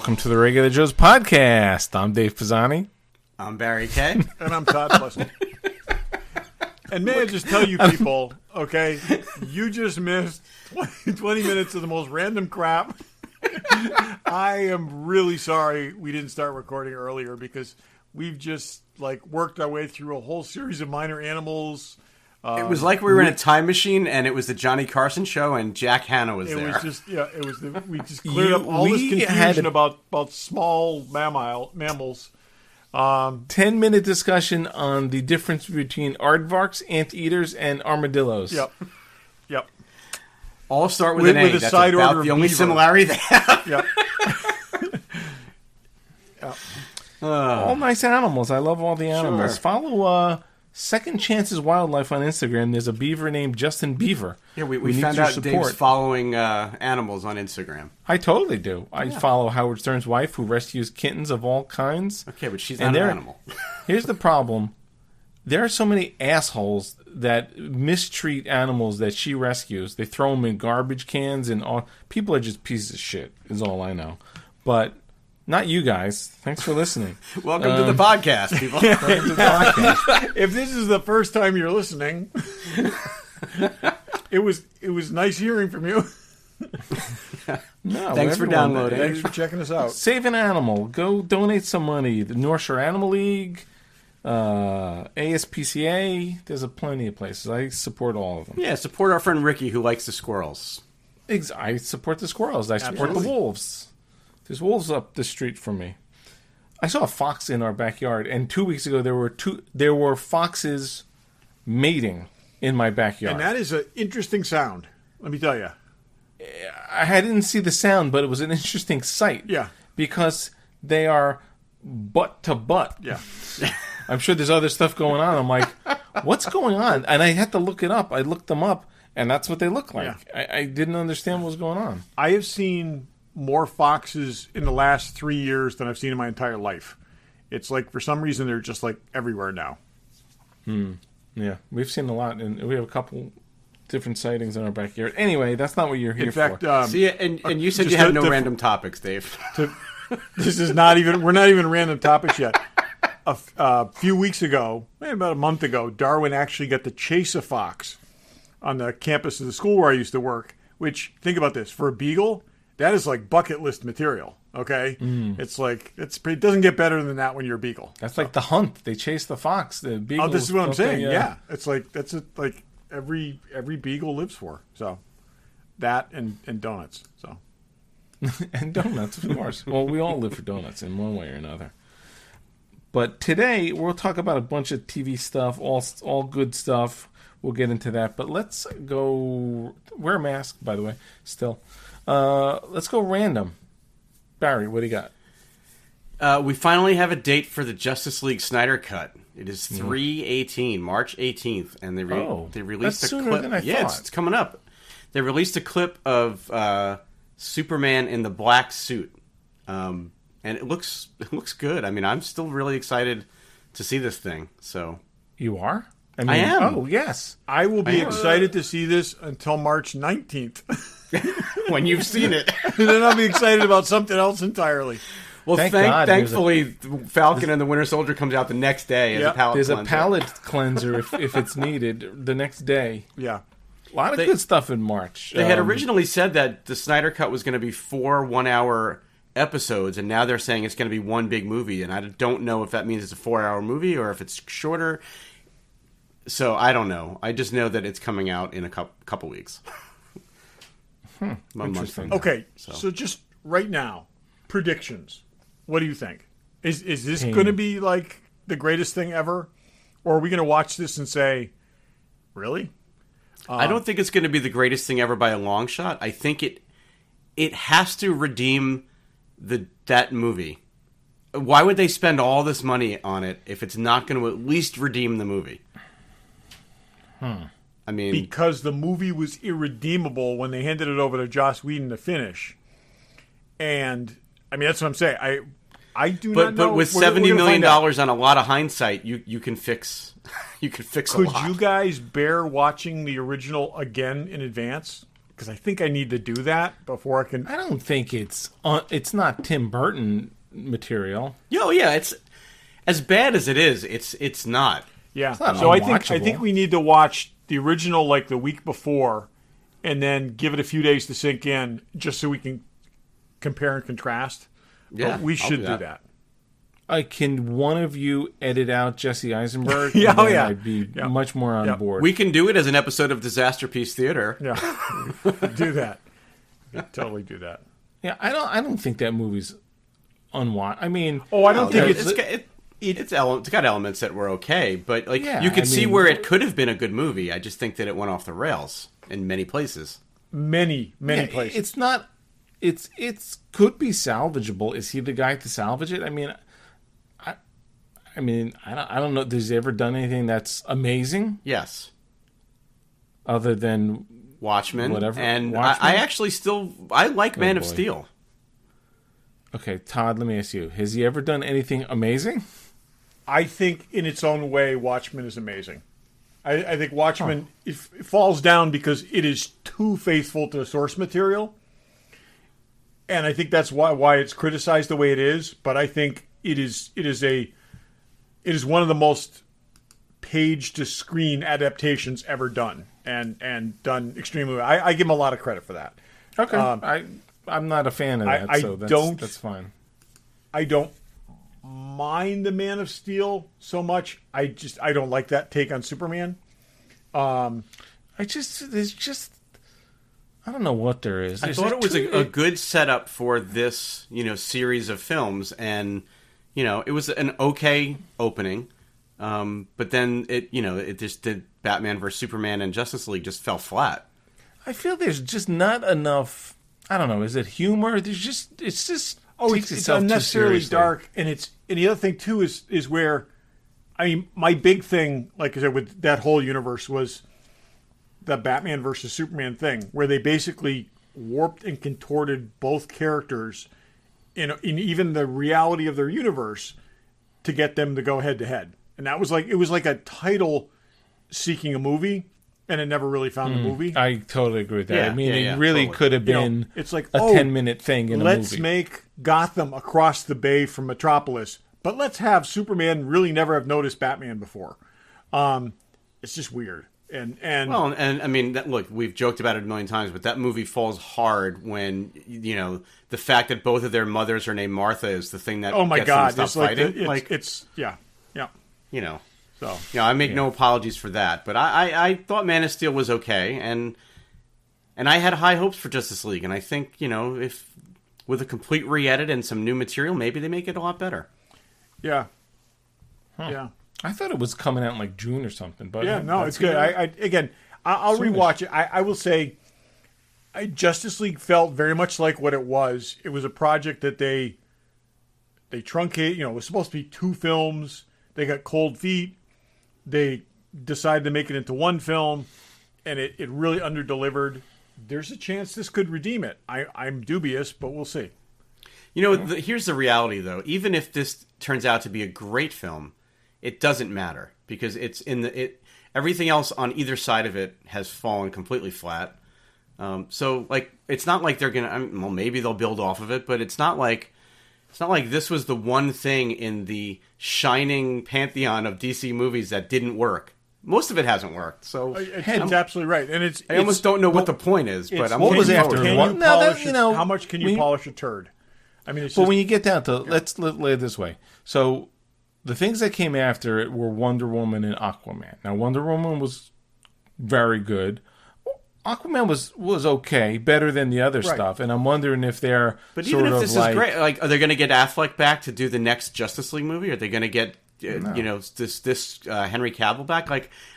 Welcome to the Regular Joe's podcast. I'm Dave Pisani. I'm Barry Kay. And I'm Todd Plessy. And may I just tell you people, okay, you just missed 20 minutes of the most random crap. I am really sorry we didn't start recording earlier because we've just worked our way through a whole series of minor animals. It was like we were in a time machine, and it was the Johnny Carson show, and Jack Hanna was there. It was just, we just cleared up all this confusion about small mammals. 10-minute discussion on the difference between aardvarks, anteaters, and armadillos. Yep. All start with an A. That's side about order the only beaver. similarity they have. Yep. All nice animals. I love all the animals. Sure. Follow Second Chances Wildlife on Instagram. There's a beaver named Justin Beaver. Yeah, we need found your out Dave's following animals on Instagram. I totally do. I follow Howard Stern's wife, who rescues kittens of all kinds. Okay, but she's not an animal. Here's the problem. There are so many assholes that mistreat animals that she rescues. They throw them in garbage cans and all. People are just pieces of shit, is all I know. But not you guys. Thanks for listening. Welcome to the podcast, people. Welcome to the podcast. If this is the first time you're listening, it was nice hearing from you. No, Thanks for downloading. Thanks for checking us out. Save an animal. Go donate some money. The North Shore Animal League, ASPCA. There's plenty of places. I support all of them. Yeah, support our friend Ricky, who likes the squirrels. I support the squirrels. I support the wolves. There's wolves up the street from me. I saw a fox in our backyard, and 2 weeks ago there were foxes mating in my backyard. And that is an interesting sound, let me tell you. I didn't see the sound, but it was an interesting sight. Yeah. Because they are butt to butt. Yeah. I'm sure there's other stuff going on. I'm like, what's going on? And I had to look it up. I looked them up, and that's what they look like. Yeah. I didn't understand what was going on. I have seen more foxes in the last 3 years than I've seen in my entire life. It's like, for some reason, they're just everywhere now. Yeah, we've seen a lot, and we have a couple different sightings in our backyard. Anyway, that's not what you're here In fact, for. See, and you said you have no random topics, Dave. This is not even, we're not even random topics yet. A few weeks ago, maybe about a month ago, Darwin actually got to chase a fox on the campus of the school where I used to work, which, think about this, for a beagle, that is like bucket list material, okay? It's it doesn't get better than that when you're a beagle. That's like the hunt. They chase the fox. The beagle. Oh, this is what I'm saying. Yeah, it's that's every beagle lives for. So that and donuts. So and donuts, of course. Well, we all live for donuts in one way or another. But today we'll talk about a bunch of TV stuff, all good stuff. We'll get into that. But let's go. Wear a mask, by the way. Still, let's go random. Barry, what do you got? We finally have a date for the Justice League Snyder Cut. It is 3/18, March 18th, and they released that's a sooner clip. than I yeah, thought. it's coming up. They released a clip of Superman in the black suit, and it looks good. I mean, I'm still really excited to see this thing. So You are? I I am. Oh, yes. I will be excited to see this until March 19th. when you've seen it. And then I'll be excited about something else entirely. Well, Thank God, thankfully, Falcon and the Winter Soldier comes out the next day as a palate There's cleanser. a palate cleanser if it's needed the next day. Yeah. A lot of good stuff in March. They had originally said that the Snyder Cut was going to be 4 one-hour episodes, and now they're saying it's going to be one big movie, and I don't know if that means it's a 4-hour movie or if it's shorter. So I don't know. I just know that it's coming out in a couple weeks. Interesting. Okay, so just right now, predictions. What do you think? Is this going to be like the greatest thing ever? Or are we going to watch this and say, really? I don't think it's going to be the greatest thing ever by a long shot. I think it has to redeem that movie. Why would they spend all this money on it if it's not going to at least redeem the movie? I mean, Because the movie was irredeemable when they handed it over to Joss Whedon to finish. And, I mean, that's what I'm saying. I do not know. But with $70 million on a lot of hindsight, you can fix a lot. Could you guys bear watching the original again in advance? because I think I need to do that before I can. I don't think it's not Tim Burton material. Yeah, it's as bad as it is. It's not. Yeah, not so I unwatchable. think we need to watch the original like the week before, and then give it a few days to sink in, just so we can compare and contrast. Yeah, But we I'll should do do that. that. Can one of you edit out Jesse Eisenberg? Yeah, And oh, then yeah. I'd be Yeah. much more on Yeah. board. We can do it as an episode of Disaster Piece Theater. Yeah, do that. Totally do that. Yeah, I don't think that movie's unwatched. I mean, Oh, I don't think It's got elements that were okay, but like Yeah, you could I see mean- where it could have been a good movie. I just think that it went off the rails in many places. many yeah, places. it's not. It's could be salvageable. Is he the guy to salvage it? I mean, I don't know. Has he ever done anything that's amazing Yes, other than Watchmen, Whatever. and Watchmen? I actually I like Man of boy. Steel. okay, Todd? Let me ask you: has he ever done anything amazing? I think in its own way, Watchmen is amazing. I think Watchmen it falls down because it is too faithful to the source material, and I think that's why it's criticized the way it is. But I think it is one of the most page to screen adaptations ever done, and done extremely well. I give him a lot of credit for that. Okay, I'm not a fan of that, I so that's, don't- that's fine. I don't mind the Man of Steel so much. I don't like that take on Superman. There's just I don't know what there is. I There's thought it was too- a good setup for this, series of films, and it was an okay opening, but then it just did Batman vs Superman and Justice League just fell flat. I feel there's just not enough. I don't know. Is it humor? It's just takes It's itself too unnecessarily seriously. dark, and the other thing too is where, I mean, my big thing, like I said, with that whole universe was the Batman versus Superman thing, where they basically warped and contorted both characters in even the reality of their universe to get them to go head to head, and it was like a title seeking a movie, and it never really found the movie. I totally agree with that. Yeah, I mean, yeah, it really totally. could have You know, been it's like, a oh, 10-minute thing in a Let's movie. make Gotham across the bay from Metropolis, but let's have Superman really never have noticed Batman before. It's just weird. And Well, and I mean, look, we've joked about it a million times, but that movie falls hard when the fact that both of their mothers are named Martha is the thing that oh my gets God, them to it's stop like fighting. it's yeah. So I make no apologies for that, but I thought Man of Steel was okay, and I had high hopes for Justice League, and I think if with a complete re-edit and some new material, maybe they make it a lot better. yeah, yeah. I thought it was coming out in like June or something, but Yeah, no, that's it's good. I'll Soonish. rewatch it. I will say, Justice League felt very much like what it was. It was a project that they truncated. It was supposed to be 2 films. They got cold feet. They decided to make it into 1 film, and it really underdelivered. There's a chance this could redeem it. I'm dubious, but we'll see. Here's the reality, though. Even if this turns out to be a great film, it doesn't matter because it's everything else on either side of it has fallen completely flat. So it's not like they're gonna. Well, maybe they'll build off of it, but it's not like this was the one thing in the shining pantheon of DC movies that didn't work. Most of it hasn't worked. So It's absolutely right, and I almost don't know what the point is. But I'm what looking was forward after to it. one? Can you No, that- polish you know, how much can you we- polish a turd? I mean, it's But just, when you get down to let's lay it this way. So the things that came after it were Wonder Woman and Aquaman. Now Wonder Woman was very good. Aquaman was okay, better than the other Right. stuff, and I'm wondering if they're But sort even if of this like, is great, are they going to get Affleck back to do the next Justice League movie? Are they going to get this Henry Cavill back?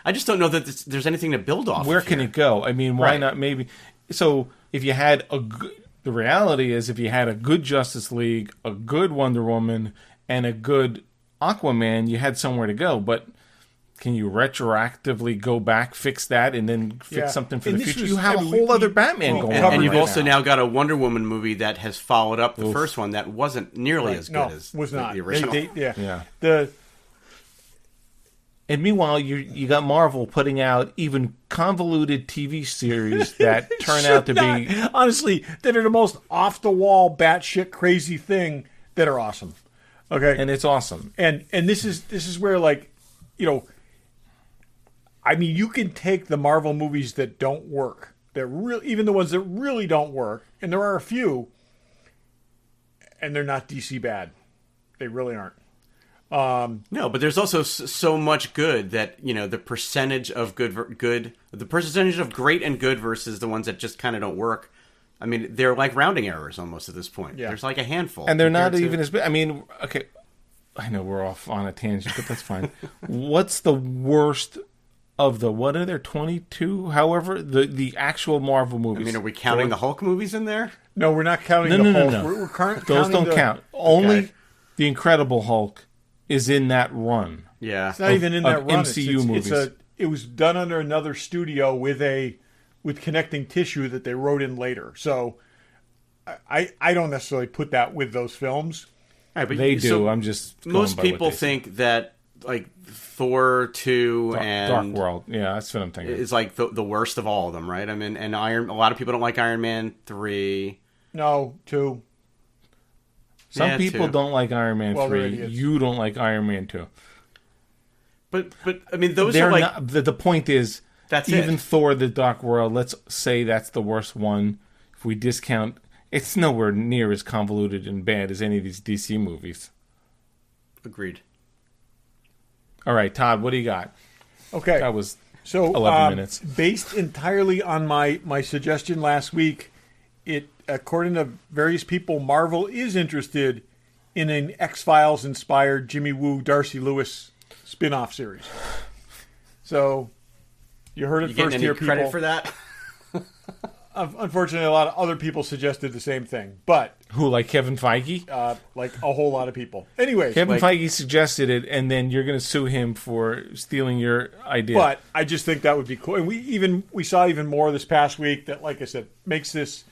I just don't know that there's anything to build off. where of can here. it go? I mean, why Right. not? Maybe so. If you had the reality is, if you had a good Justice League, a good Wonder Woman, and a good Aquaman, you had somewhere to go. But can you retroactively go back, fix that, and then fix Yeah. something for And the this future? was- You have I a mean, whole we- other Batman we going covered on. And you've right also now. now got a Wonder Woman movie that has followed up the first one that wasn't nearly as good as was not the original. Yeah. The And meanwhile, you got Marvel putting out even convoluted TV series that turn out to be honestly, that are the most off the wall, batshit crazy thing that are awesome. Okay, and it's awesome. And this is where, like, you know, I mean, you can take the Marvel movies that don't work, that really, even the ones that really don't work, and there are a few, and they're not DC bad. They really aren't. No, but there's also so much good that, you know, the percentage of the percentage of great and good versus the ones that just kind of don't work. I mean, they're like rounding errors almost at this point. Yeah. There's like a handful. And they're not even as big. I mean, okay, I know we're off on a tangent, but that's fine. What's the worst of the, what are there, 22? However, the actual Marvel movies. I mean, are we counting the Hulk movies in there? No, we're not counting the Hulk. No. We're those don't count. Only the Incredible Hulk is in that run. Yeah. It's not even in that run. MCU movies. It was done under another studio with connecting tissue that they wrote in later. So I don't necessarily put that with those films. Right, but they do. So I'm just going most by people what they think say. That like Thor 2 and Dark World. Yeah, that's what I'm thinking. Is like the worst of all of them, right? I mean, and a lot of people don't like Iron Man 3. No, 2. Some people 2. don't like Iron Man 3. You don't like Iron Man 2. But I mean, those are like not, the point is that's even it. Thor: The Dark World. Let's say that's the worst one. If we discount, it's nowhere near as convoluted and bad as any of these DC movies. Agreed. All right, Todd, what do you got? Okay, that was 11 minutes. Based entirely on my suggestion last week, it according to various people, Marvel is interested in an X-Files inspired Jimmy Woo, Darcy Lewis spin-off series. So you heard it first here, people. Credit for that? Unfortunately, a lot of other people suggested the same thing. But who, like Kevin Feige? Like a whole lot of people. Anyways, Kevin Feige suggested it, and then you're going to sue him for stealing your idea. But I just think that would be cool. And we saw even more this past week that, like I said, makes this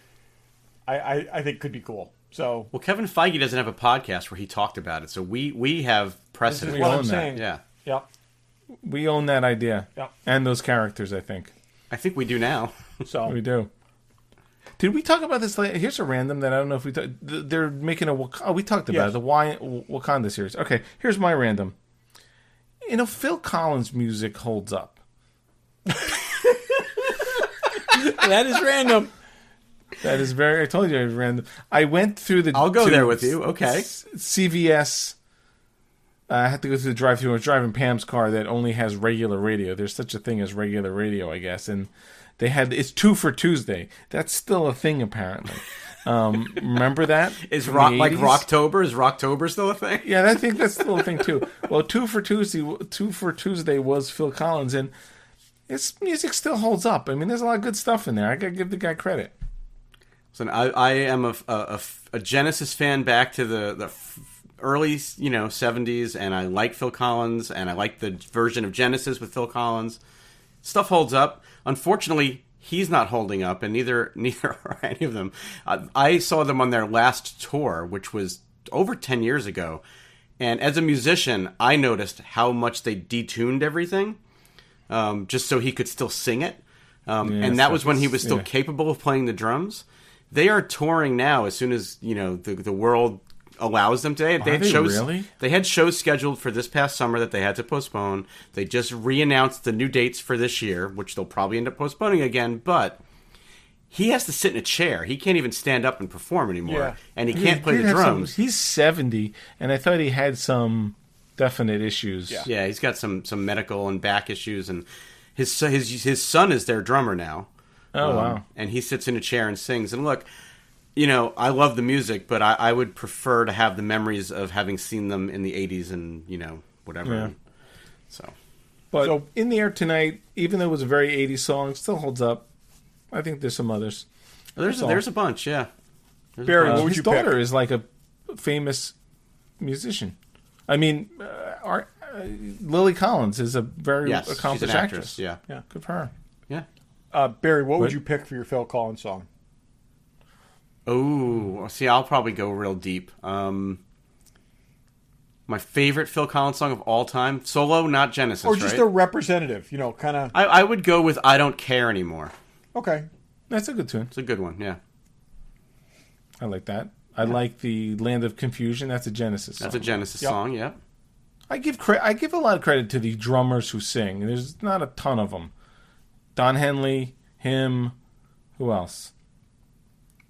I think could be cool. So well, Kevin Feige doesn't have a podcast where he talked about it, so we have precedent. This is what I'm saying. Yeah. Yep. We own that idea. Yep. And those characters, I think. I think we do now. So we do. Did we talk about this later? Here's a random that I don't know if we talked. They're making a... Oh, we talked about it. The Wakanda series. Okay, here's my random. You know, Phil Collins' music holds up. That is random. That is very... I told you it was random. I went through the... I'll go there with you. Okay. CVS... I had to go through the drive-thru. I was driving Pam's car that only has regular radio. There's such a thing as regular radio, I guess. And they had... It's 2 for Tuesday. That's still a thing, apparently. Remember that? Is Rocktober? Is Rocktober still a thing? Yeah, I think that's still a thing, too. Well, 2 for Tuesday was Phil Collins, and his music still holds up. I mean, there's a lot of good stuff in there. I got to give the guy credit. So I am a Genesis fan back to the early 70s, and I like Phil Collins, and I like the version of Genesis with Phil Collins. Stuff holds up. Unfortunately, he's not holding up, and neither are any of them. I saw them on their last tour, which was over 10 years ago, and as a musician, I noticed how much they detuned everything, just so he could still sing it. And that was when he was still capable of playing the drums. They are touring now as soon as the world allows them to. They had shows scheduled for this past summer that they had to postpone. They just re-announced the new dates for this year, which they'll probably end up postponing again. But he has to sit in a chair. He can't even stand up and perform anymore, and he can't play the drums. He's 70, and I thought he had some definite issues. Yeah, he's got some medical and back issues, and his son is their drummer now. Oh, wow. And he sits in a chair and sings. And look, I love the music, but I would prefer to have the memories of having seen them in the 80s and, whatever. Yeah. So In the Air Tonight, even though it was a very 80s song, it still holds up. I think there's some others. There's a bunch, yeah. Barry, what would you pick? His daughter is like a famous musician. I mean, Lily Collins is a very accomplished she's an actress. Yeah, good for her. Yeah. Barry, what would you pick for your Phil Collins song? Oh, see, I'll probably go real deep. My favorite Phil Collins song of all time, solo, not Genesis, or just right? a representative, kind of. I would go with I Don't Care Anymore. Okay. That's a good tune. It's a good one, yeah. I like that. I like the Land of Confusion. That's a Genesis song. That's a Genesis song, yeah. I give a lot of credit to the drummers who sing. There's not a ton of them. Don Henley, him, who else?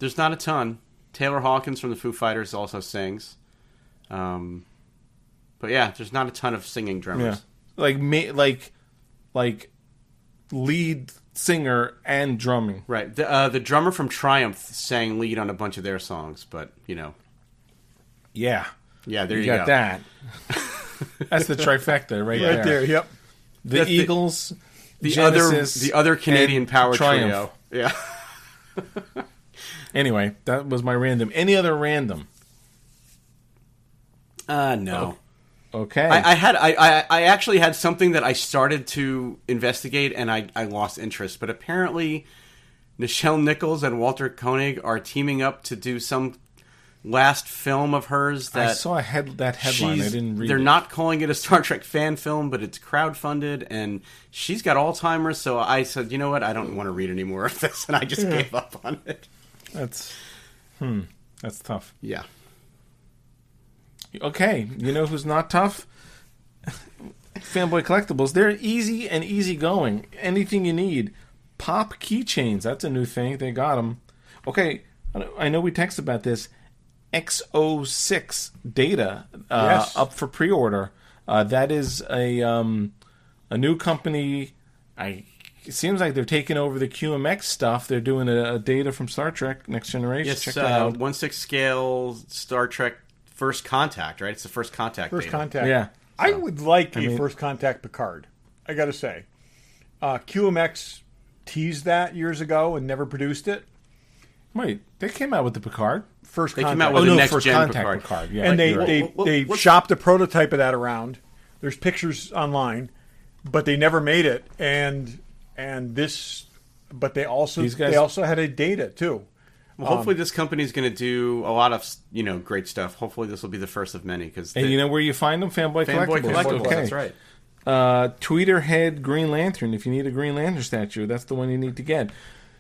There's not a ton. Taylor Hawkins from the Foo Fighters also sings. But yeah, there's not a ton of singing drummers. Yeah. Like lead singer and drumming. Right. The drummer from Triumph sang lead on a bunch of their songs, but, Yeah. Yeah, there you got go. that. That's the trifecta right there. Right there, yep. The Eagles, The Genesis, other Canadian power Triumph. trio. Yeah. Anyway, that was my random. Any other random? No. Okay. I actually had something that I started to investigate and I lost interest, but apparently Nichelle Nichols and Walter Koenig are teaming up to do some last film of hers that I saw that headline. I didn't read it. They're not calling it a Star Trek fan film, but it's crowdfunded, and she's got Alzheimer's, so I said, you know what, I don't want to read any more of this, and I just gave up on it. That's tough. Yeah. Okay, you know who's not tough? Fanboy Collectibles. They're easy and easygoing. Anything you need. Pop keychains. That's a new thing. They got them. Okay, I know we texted about this. X06 data Yes. up for pre-order. That is a new company. It seems like they're taking over the QMX stuff. They're doing a data from Star Trek Next Generation. Yes, Check that out. 1/6 scale Star Trek First Contact, right? It's the First Contact First data. Contact. Yeah. I would like a First Contact Picard. I got to say. QMX teased that years ago and never produced it. Wait, they came out with the Picard. First They Contact. came out with Oh, the no, next First gen Contact Picard. Yeah, and you're right. they shopped a prototype of that around. There's pictures online, but they never made it. And this, but they also These guys- they also had a data too. Well, hopefully this company is going to do a lot of great stuff. Hopefully this will be the first of many. And you know where you find them? Fanboy Collectibles. Okay. That's right. Tweeterhead Green Lantern. If you need a Green Lantern statue, that's the one you need to get.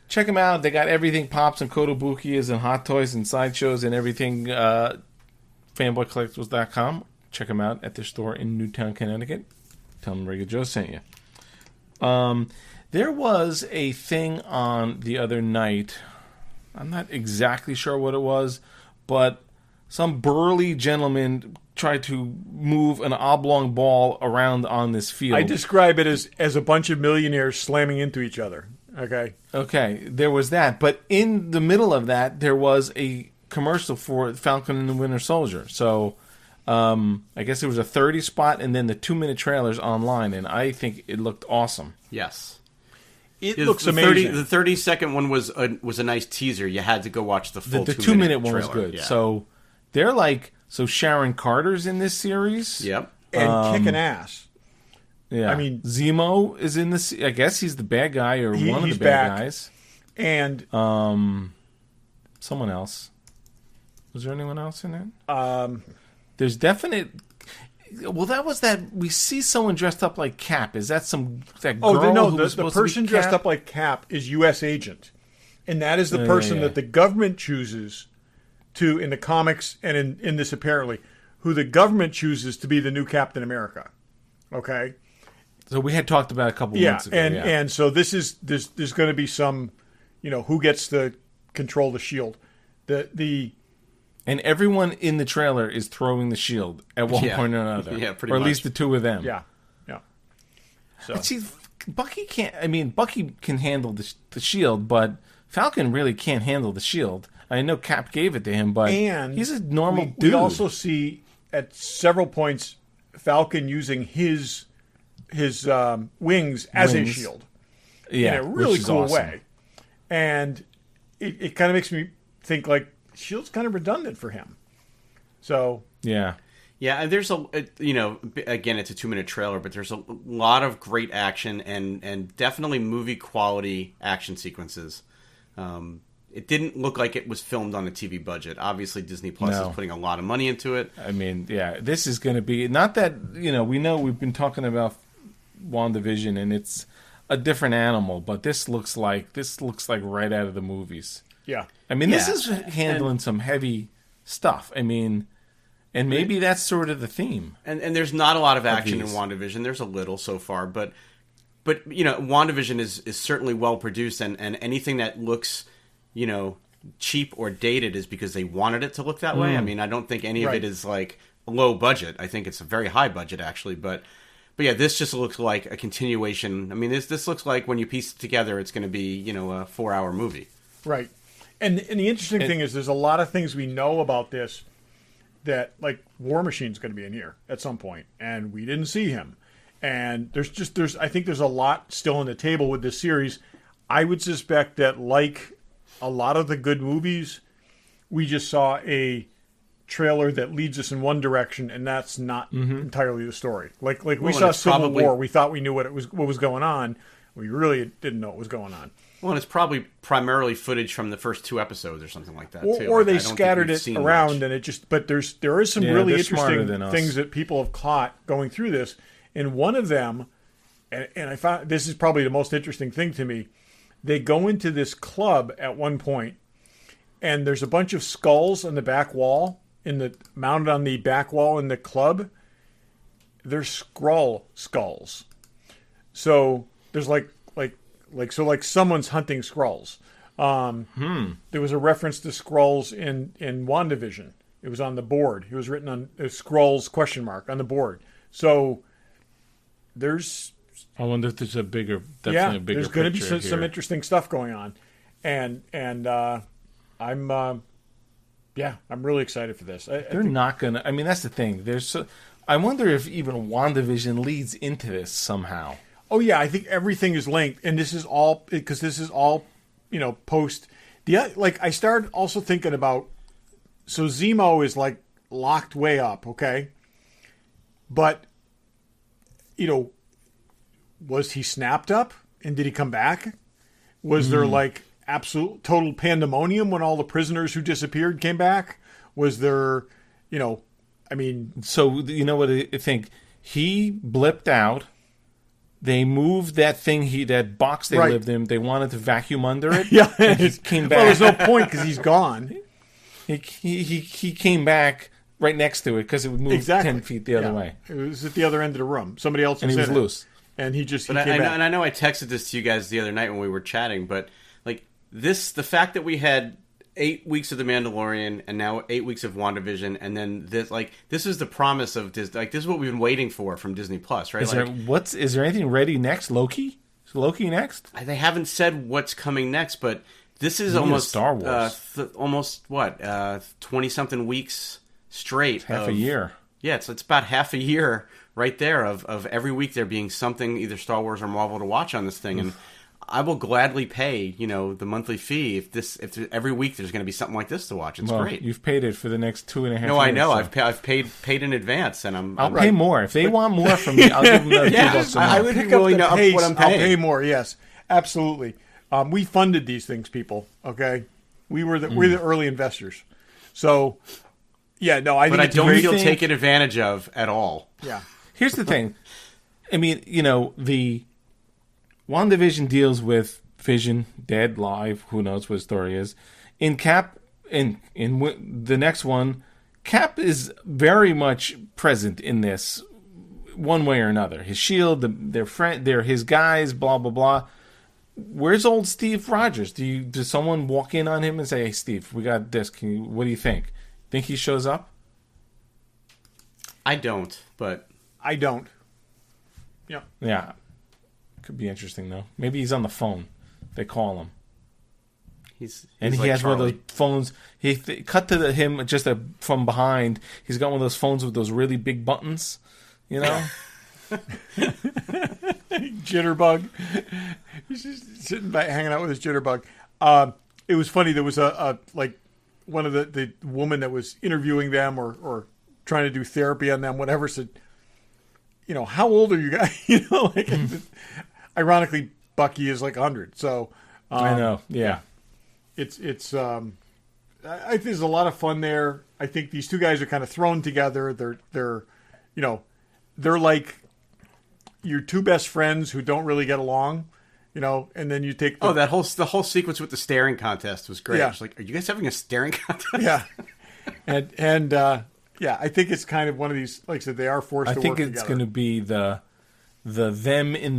Check them out. They got everything Pops and Kotobukias and Hot Toys and Sideshows and everything. FanboyCollectibles.com. Check them out at their store in Newtown, Connecticut. Tell them Regular Joe sent you. There was a thing on the other night. I'm not exactly sure what it was, but some burly gentleman tried to move an oblong ball around on this field. I describe it as a bunch of millionaires slamming into each other. Okay, there was that. But in the middle of that, there was a commercial for Falcon and the Winter Soldier. So I guess it was a 30 spot and then the 2-minute trailers online, and I think it looked awesome. Yes. It Yeah, looks the amazing. The 30-second one was a nice teaser. You had to go watch the full The 2-minute 2-minute one was trailer. good. Yeah. So they're so Sharon Carter's in this series. Yep. and kicking ass. Yeah. I mean, Zemo is in this. I guess he's the bad guy or one of he's the bad back. guys. And Someone else. Was there anyone else in it? There's definite. Well, that was that. We see someone dressed up like Cap. Is that that girl? who was the supposed to be person dressed Cap? up like Cap is U.S. agent, and that is the Yeah, person yeah. that the government chooses to, in the comics and in this apparently, who the government chooses to be the new Captain America. Okay. So we had talked about a couple Yeah, months ago. and so there's going to be some, who gets to control the shield, and everyone in the trailer is throwing the shield at one Yeah. point or another. Yeah, pretty or at much. least the two of them. yeah. So See, Bucky can't. I mean, Bucky can handle the shield, but Falcon really can't handle the shield. I know Cap gave it to him, but and he's a normal we dude. also see at several points Falcon using his wings as a Wings. shield yeah, in a really which is cool awesome. way, and it kind of makes me think like shield's kind of redundant for him. So Yeah, Yeah, and there's again, it's a 2-minute trailer, but there's a lot of great action and definitely movie quality action sequences. it didn't look like it was filmed on a TV budget. Obviously, Disney Plus is putting a lot of money into it. I mean, yeah, this is going to be not that we know we've been talking about WandaVision and it's a different animal, but this looks like right out of the movies. Yeah, I mean, this is handling some heavy stuff. I mean, and maybe that's sort of the theme. And there's not a lot of action in WandaVision. There's a little so far, but WandaVision is certainly well produced, and anything that looks, cheap or dated is because they wanted it to look that way. I mean, I don't think any of it is like low budget. I think it's a very high budget actually, but yeah, this just looks like a continuation. I mean, this looks like when you piece it together, it's going to be, a 4-hour movie. Right. And the interesting thing is there's a lot of things we know about this that, like, War Machine's going to be in here at some point, and we didn't see him. And I think there's a lot still on the table with this series. I would suspect that, like a lot of the good movies, we just saw a trailer that leads us in one direction, and that's not entirely the story. Like we saw Civil War, we thought we knew what was going on. We really didn't know what was going on. Well, and it's probably primarily footage from the first 2 episodes or something like that, too. Or they scattered it around, and it just. But there is some really interesting things that people have caught going through this, and one of them, and I found this is probably the most interesting thing to me. They go into this club at one point, and there's a bunch of skulls on the back wall. Mounted on the back wall in the club, they're Skrull skulls. So there's like someone's hunting Skrulls. There was a reference to Skrulls in WandaVision. It was on the board. It was written on Skrulls ? On the board. So there's. I wonder if there's definitely a bigger. There's going to be some interesting stuff going on, and I'm. I'm really excited for this. They're not going to... I mean, that's the thing. I wonder if even WandaVision leads into this somehow. Oh, yeah. I think everything is linked. And this is all... Because this is all, post... I started also thinking about... So Zemo is, locked way up, okay? But, was he snapped up? And did he come back? Was there, absolute total pandemonium when all the prisoners who disappeared came back? Was there, So, you know what I think? He blipped out. They moved that that box they lived in. They wanted to vacuum under it. Yeah. And he came back. Well, there's no point because he's gone. He came back right next to it because it would move 10 feet the other way. It was at the other end of the room. Somebody else was in it. Loose. And he came back. And I know I texted this to you guys the other night when we were chatting, but the fact that we had 8 weeks of The Mandalorian and now 8 weeks of WandaVision, and then this is the promise of Disney. This is what we've been waiting for from Disney Plus, right? Is there anything ready next? Loki? Is Loki next? They haven't said what's coming next, but this is almost Star Wars. Almost 20-something weeks straight. It's half a year. Yeah, it's about half a year right there of every week there being something, either Star Wars or Marvel, to watch on this thing. And I will gladly pay, the monthly fee if every week there's going to be something like this to watch. It's great. You've paid it for the next 2.5 years. No, I know. So. I've paid in advance, and I'll pay more if they want more from me. I'll give them another $2 a month. I would be willing to up what I'm paying. I'll pay more. Yes, absolutely. We funded these things, people. Okay, we're the early investors. So, yeah, no, I think I don't feel taken advantage of at all. Yeah. Here's the thing. I mean, the WandaVision deals with Vision, dead, live, who knows what his story is. In the next one, Cap is very much present in this, one way or another. His shield, they're his guys, blah blah blah. Where's old Steve Rogers? Does someone walk in on him and say, "Hey, Steve, we got this. What do you think? Think he shows up?" I don't, but I don't. Yeah. Yeah. Could be interesting though. Maybe he's on the phone. They call him. He has Charlie. One of those phones. He cut to him just from behind. He's got one of those phones with those really big buttons. Jitterbug. He's just sitting back, hanging out with his jitterbug. It was funny. There was one of the woman that was interviewing them or trying to do therapy on them, whatever, said, how old are you guys? Ironically, Bucky is 100. So I know. Yeah. I think there's a lot of fun there. I think these two guys are kind of thrown together. They're like your two best friends who don't really get along, and then you take the whole sequence with the staring contest was great. Yeah. It's like, are you guys having a staring contest? Yeah. And I think it's kind of one of these, like I said, they are forced to work together. I think it's going to be the them in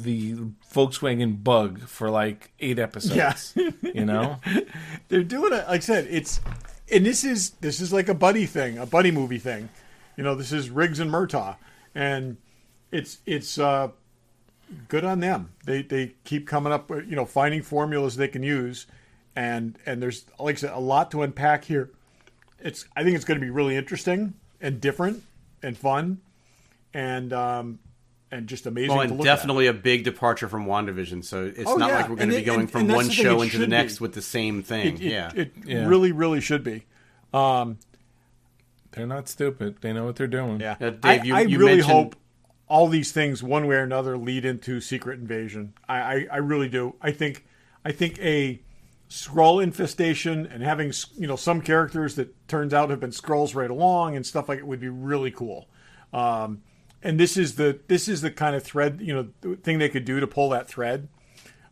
the Volkswagen Bug for like 8 episodes. Yeah. They're doing it. Like I said, this is like a buddy thing, a buddy movie thing. This is Riggs and Murtaugh, and it's good on them. They keep coming up with, finding formulas they can use, and there's, like I said, a lot to unpack here. I think it's going to be really interesting and different and fun, and just amazing. Well, and to look definitely at. a big departure from WandaVision. So it's not like we're going to be going from one show into the next with the same thing. It really, really should be. They're not stupid. They know what they're doing. Yeah, Dave, I you really mentioned... hope all these things, one way or another, lead into Secret Invasion. I really do. I think a Skrull infestation and having some characters that turns out have been Skrulls right along and stuff like it would be really cool. And this is the kind of thread, the thing they could do to pull that thread.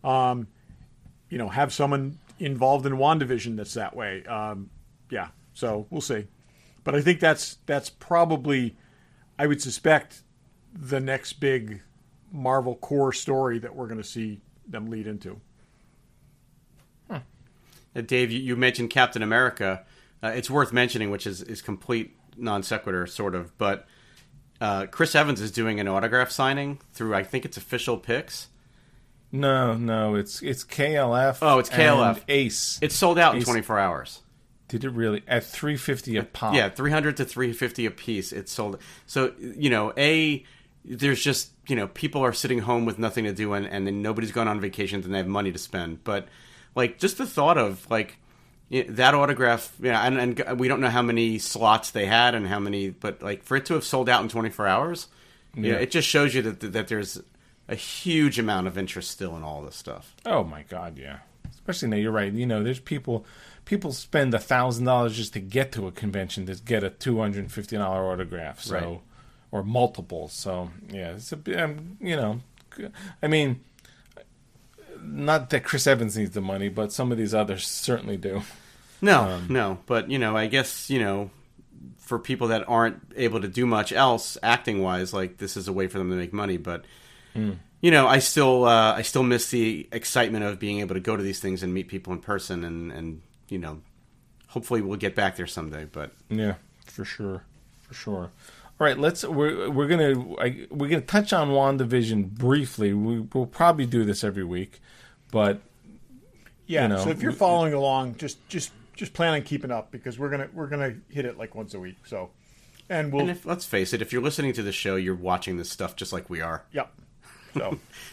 Have someone involved in WandaVision that's that way. So we'll see. But I think that's probably, I would suspect, the next big Marvel core story that we're going to see them lead into. Dave, you mentioned Captain America. It's worth mentioning, which is complete non sequitur, sort of. But Chris Evans is doing an autograph signing through, I think it's Official Picks. No, it's KLF. Oh, it's KLF. And Ace. It's sold out in 24 hours. Did it really? At $350 a pop? Yeah, $300 to $350 a piece. It's sold. So there's just people are sitting home with nothing to do, and then nobody's gone on vacations and they have money to spend. But like just the thought of like that autograph, and we don't know how many slots they had and how many, but like for it to have sold out in 24 hours, it just shows you that there's a huge amount of interest still in all this stuff. Oh my God, yeah. Especially now, you're right. There's people spend $1,000 just to get to a convention to get a $250 autograph. So, right. Or multiples. So yeah, it's I mean, not that Chris Evans needs the money, but some of these others certainly do. No, but I guess for people that aren't able to do much else acting wise, like this is a way for them to make money. But I still miss the excitement of being able to go to these things and meet people in person, and hopefully we'll get back there someday. But yeah, for sure. All right, we're gonna touch on WandaVision briefly. We'll probably do this every week, but so if you're following along, just plan on keeping up, because we're gonna hit it like once a week. So, and let's face it, if you're listening to the show, you're watching this stuff just like we are. Yep.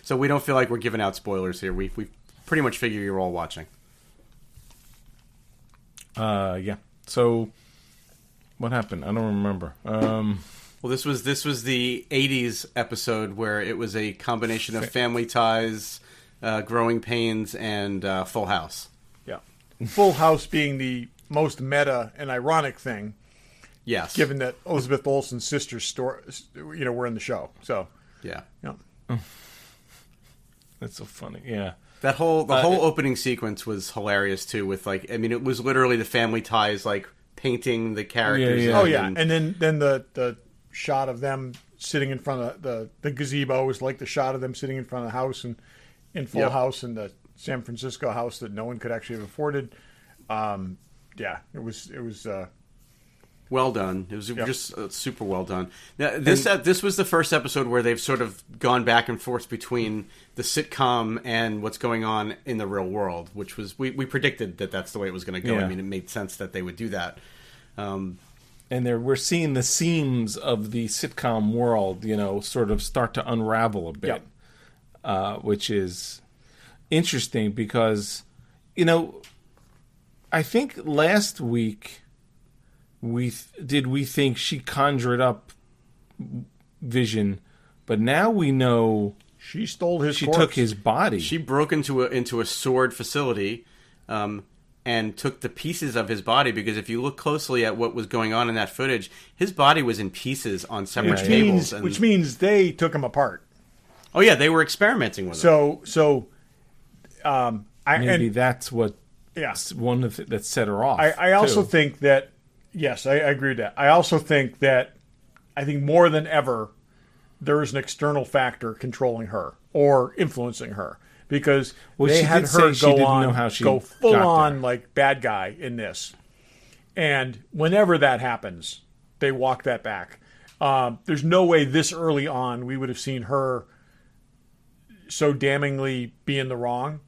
So we don't feel like we're giving out spoilers here. We pretty much figure you're all watching. Yeah. So what happened? I don't remember. Well, this was the 80s episode where it was a combination of Family Ties, Growing Pains, and Full House. Yeah. Full House being the most meta and ironic thing. Yes. Given that Elizabeth Olsen's sisters were in the show. So, yeah. That's so funny. Yeah. The whole opening sequence was hilarious too, with it was literally the Family Ties painting the characters. Yeah. Oh yeah. And then the shot of them sitting in front of the gazebo was like the shot of them sitting in front of the house and in Full House in the San Francisco house that no one could actually have afforded. It was well done. It was just super well done. Now, this was the first episode where they've sort of gone back and forth between the sitcom and what's going on in the real world, which was we predicted that's the way it was going to go. Yeah. I mean, it made sense that they would do that. And we're seeing the seams of the sitcom world, sort of start to unravel a bit, which is interesting because, I think last week we think she conjured up Vision, but now we know She stole his She corpse. took his body. She broke into a sword facility, and took the pieces of his body, because if you look closely at what was going on in that footage, his body was in pieces on separate tables. Which means they took him apart. Oh yeah, they were experimenting with him. Maybe that's what. Yeah. One of that set her off. I also too. think that, yes, I agree with that. I also think that, I think more than ever, there is an external factor controlling her or influencing her, because they she had did her say she didn't go know how she full got on there. like bad guy in this. And whenever that happens, they walk that back. There's no way this early on we would have seen her so damningly be in the wrong.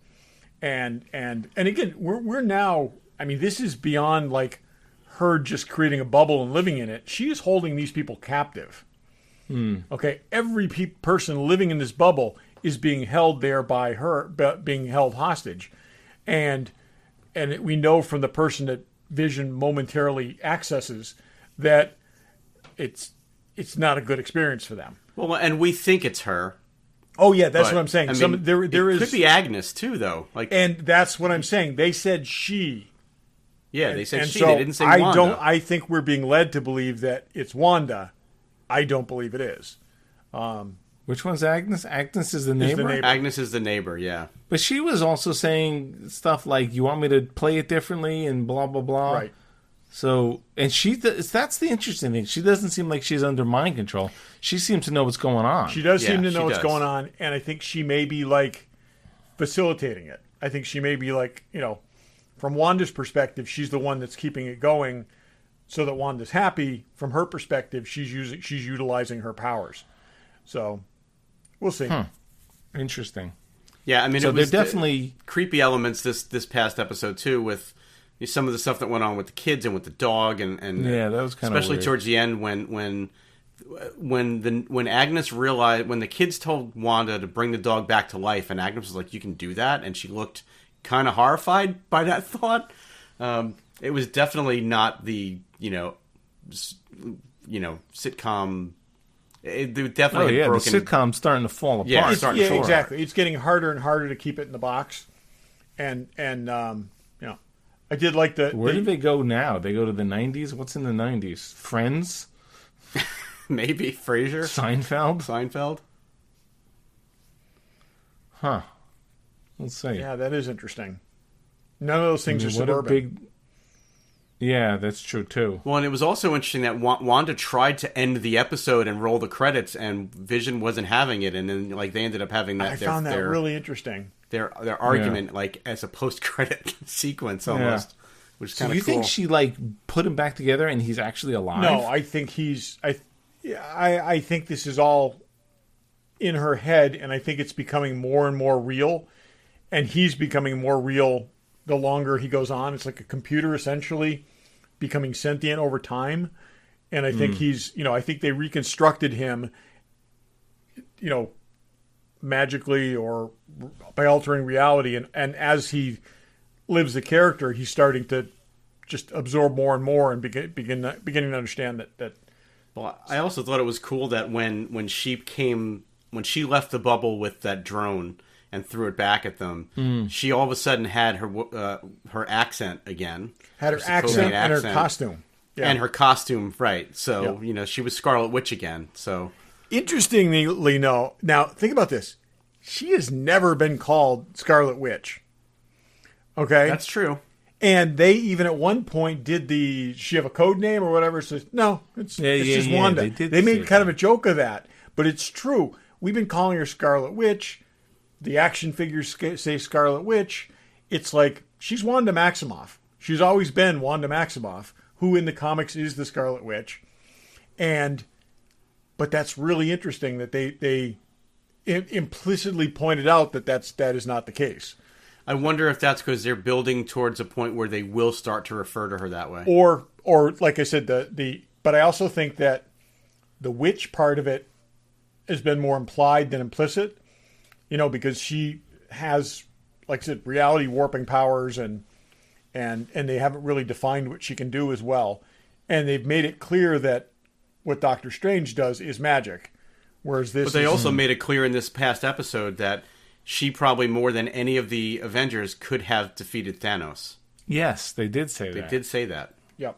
And again, we're now, I mean, this is beyond like her just creating a bubble and living in it. She is holding these people captive. Okay, every person living in this bubble is being held there by her, being held hostage, and we know from the person that Vision momentarily accesses that it's not a good experience for them. Well, and we think it's her. Oh yeah, that's But, what I'm saying. I mean, There it is, could be Agnes too, though. Like, and that's what I'm saying. They said she. yeah, they said And she. so They didn't say Wanda. I think we're being led to believe that it's Wanda. I don't believe it is. Which one's Agnes? Agnes is the neighbor. neighbor. Agnes is the neighbor. Yeah. But she was also saying stuff like, "You want me to play it differently?" and blah blah blah. Right. So, and that's the interesting thing. She doesn't seem like she's under mind control. She seems to know what's going on. She does Yeah, seem to she know what's does. going on, and I think she may be like facilitating it. I think she may be like, from Wanda's perspective, she's the one that's keeping it going, so that Wanda's happy. From her perspective, she's utilizing her powers. So, we'll see. Interesting. Yeah, I mean, So it was they're definitely creepy elements this past episode too, with some of the stuff that went on with the kids and with the dog, and Yeah, that was kinda especially weird. towards the end when Agnes realized, when the kids told Wanda to bring the dog back to life, and Agnes was like, "You can do that," and she looked kind of horrified by that thought. It was definitely not the sitcom. It definitely had broken. the sitcom's starting to fall apart. Yeah, it's starting to fall apart. Exactly. It's getting harder and harder to keep it in the box, and I did like Where do they go now? They go to the 90s? What's in the 90s? Friends? Maybe Frasier, Seinfeld? Huh. Let's see. Yeah, that is interesting. None of those things are What a suburban. Yeah, that's true too. Well, and it was also interesting that Wanda tried to end the episode and roll the credits, and Vision wasn't having it, and then they ended up having that. I found that really interesting. Their argument as a post-credit sequence almost, which is kind of cool. You think she put him back together and he's actually alive? No, I think I think this is all in her head, and I think it's becoming more and more real, and he's becoming more real the longer he goes on. It's like a computer essentially becoming sentient over time. And I think I think they reconstructed him, magically or by altering reality. And as he lives the character, he's starting to just absorb more and more and beginning to understand that. Well, I also thought it was cool that when she left the bubble with that drone and threw it back at them, she all of a sudden had her accent again. Had her accent and her costume. Yeah. And her costume, right. So, she was Scarlet Witch again. So, interestingly, no. Now, think about this. She has never been called Scarlet Witch. Okay? that's true. And they even at one point did she have a code name or whatever? So, no, it's just Wanda. They made kind of a joke of that. But it's true. We've been calling her Scarlet Witch. The action figures say Scarlet Witch. It's like she's Wanda Maximoff. She's always been Wanda Maximoff, who in the comics is the Scarlet Witch. But that's really interesting that they implicitly pointed out that is not the case. I wonder if that's because they're building towards a point where they will start to refer to her that way. Or like I said, but I also think that the witch part of it has been more implied than implicit, because she has, like I said, reality warping powers and they haven't really defined what she can do as well. And they've made it clear that what Doctor Strange does is magic, Whereas this, But they also made it clear in this past episode that she probably more than any of the Avengers could have defeated Thanos. Yes, they did say They that. did say that. yep.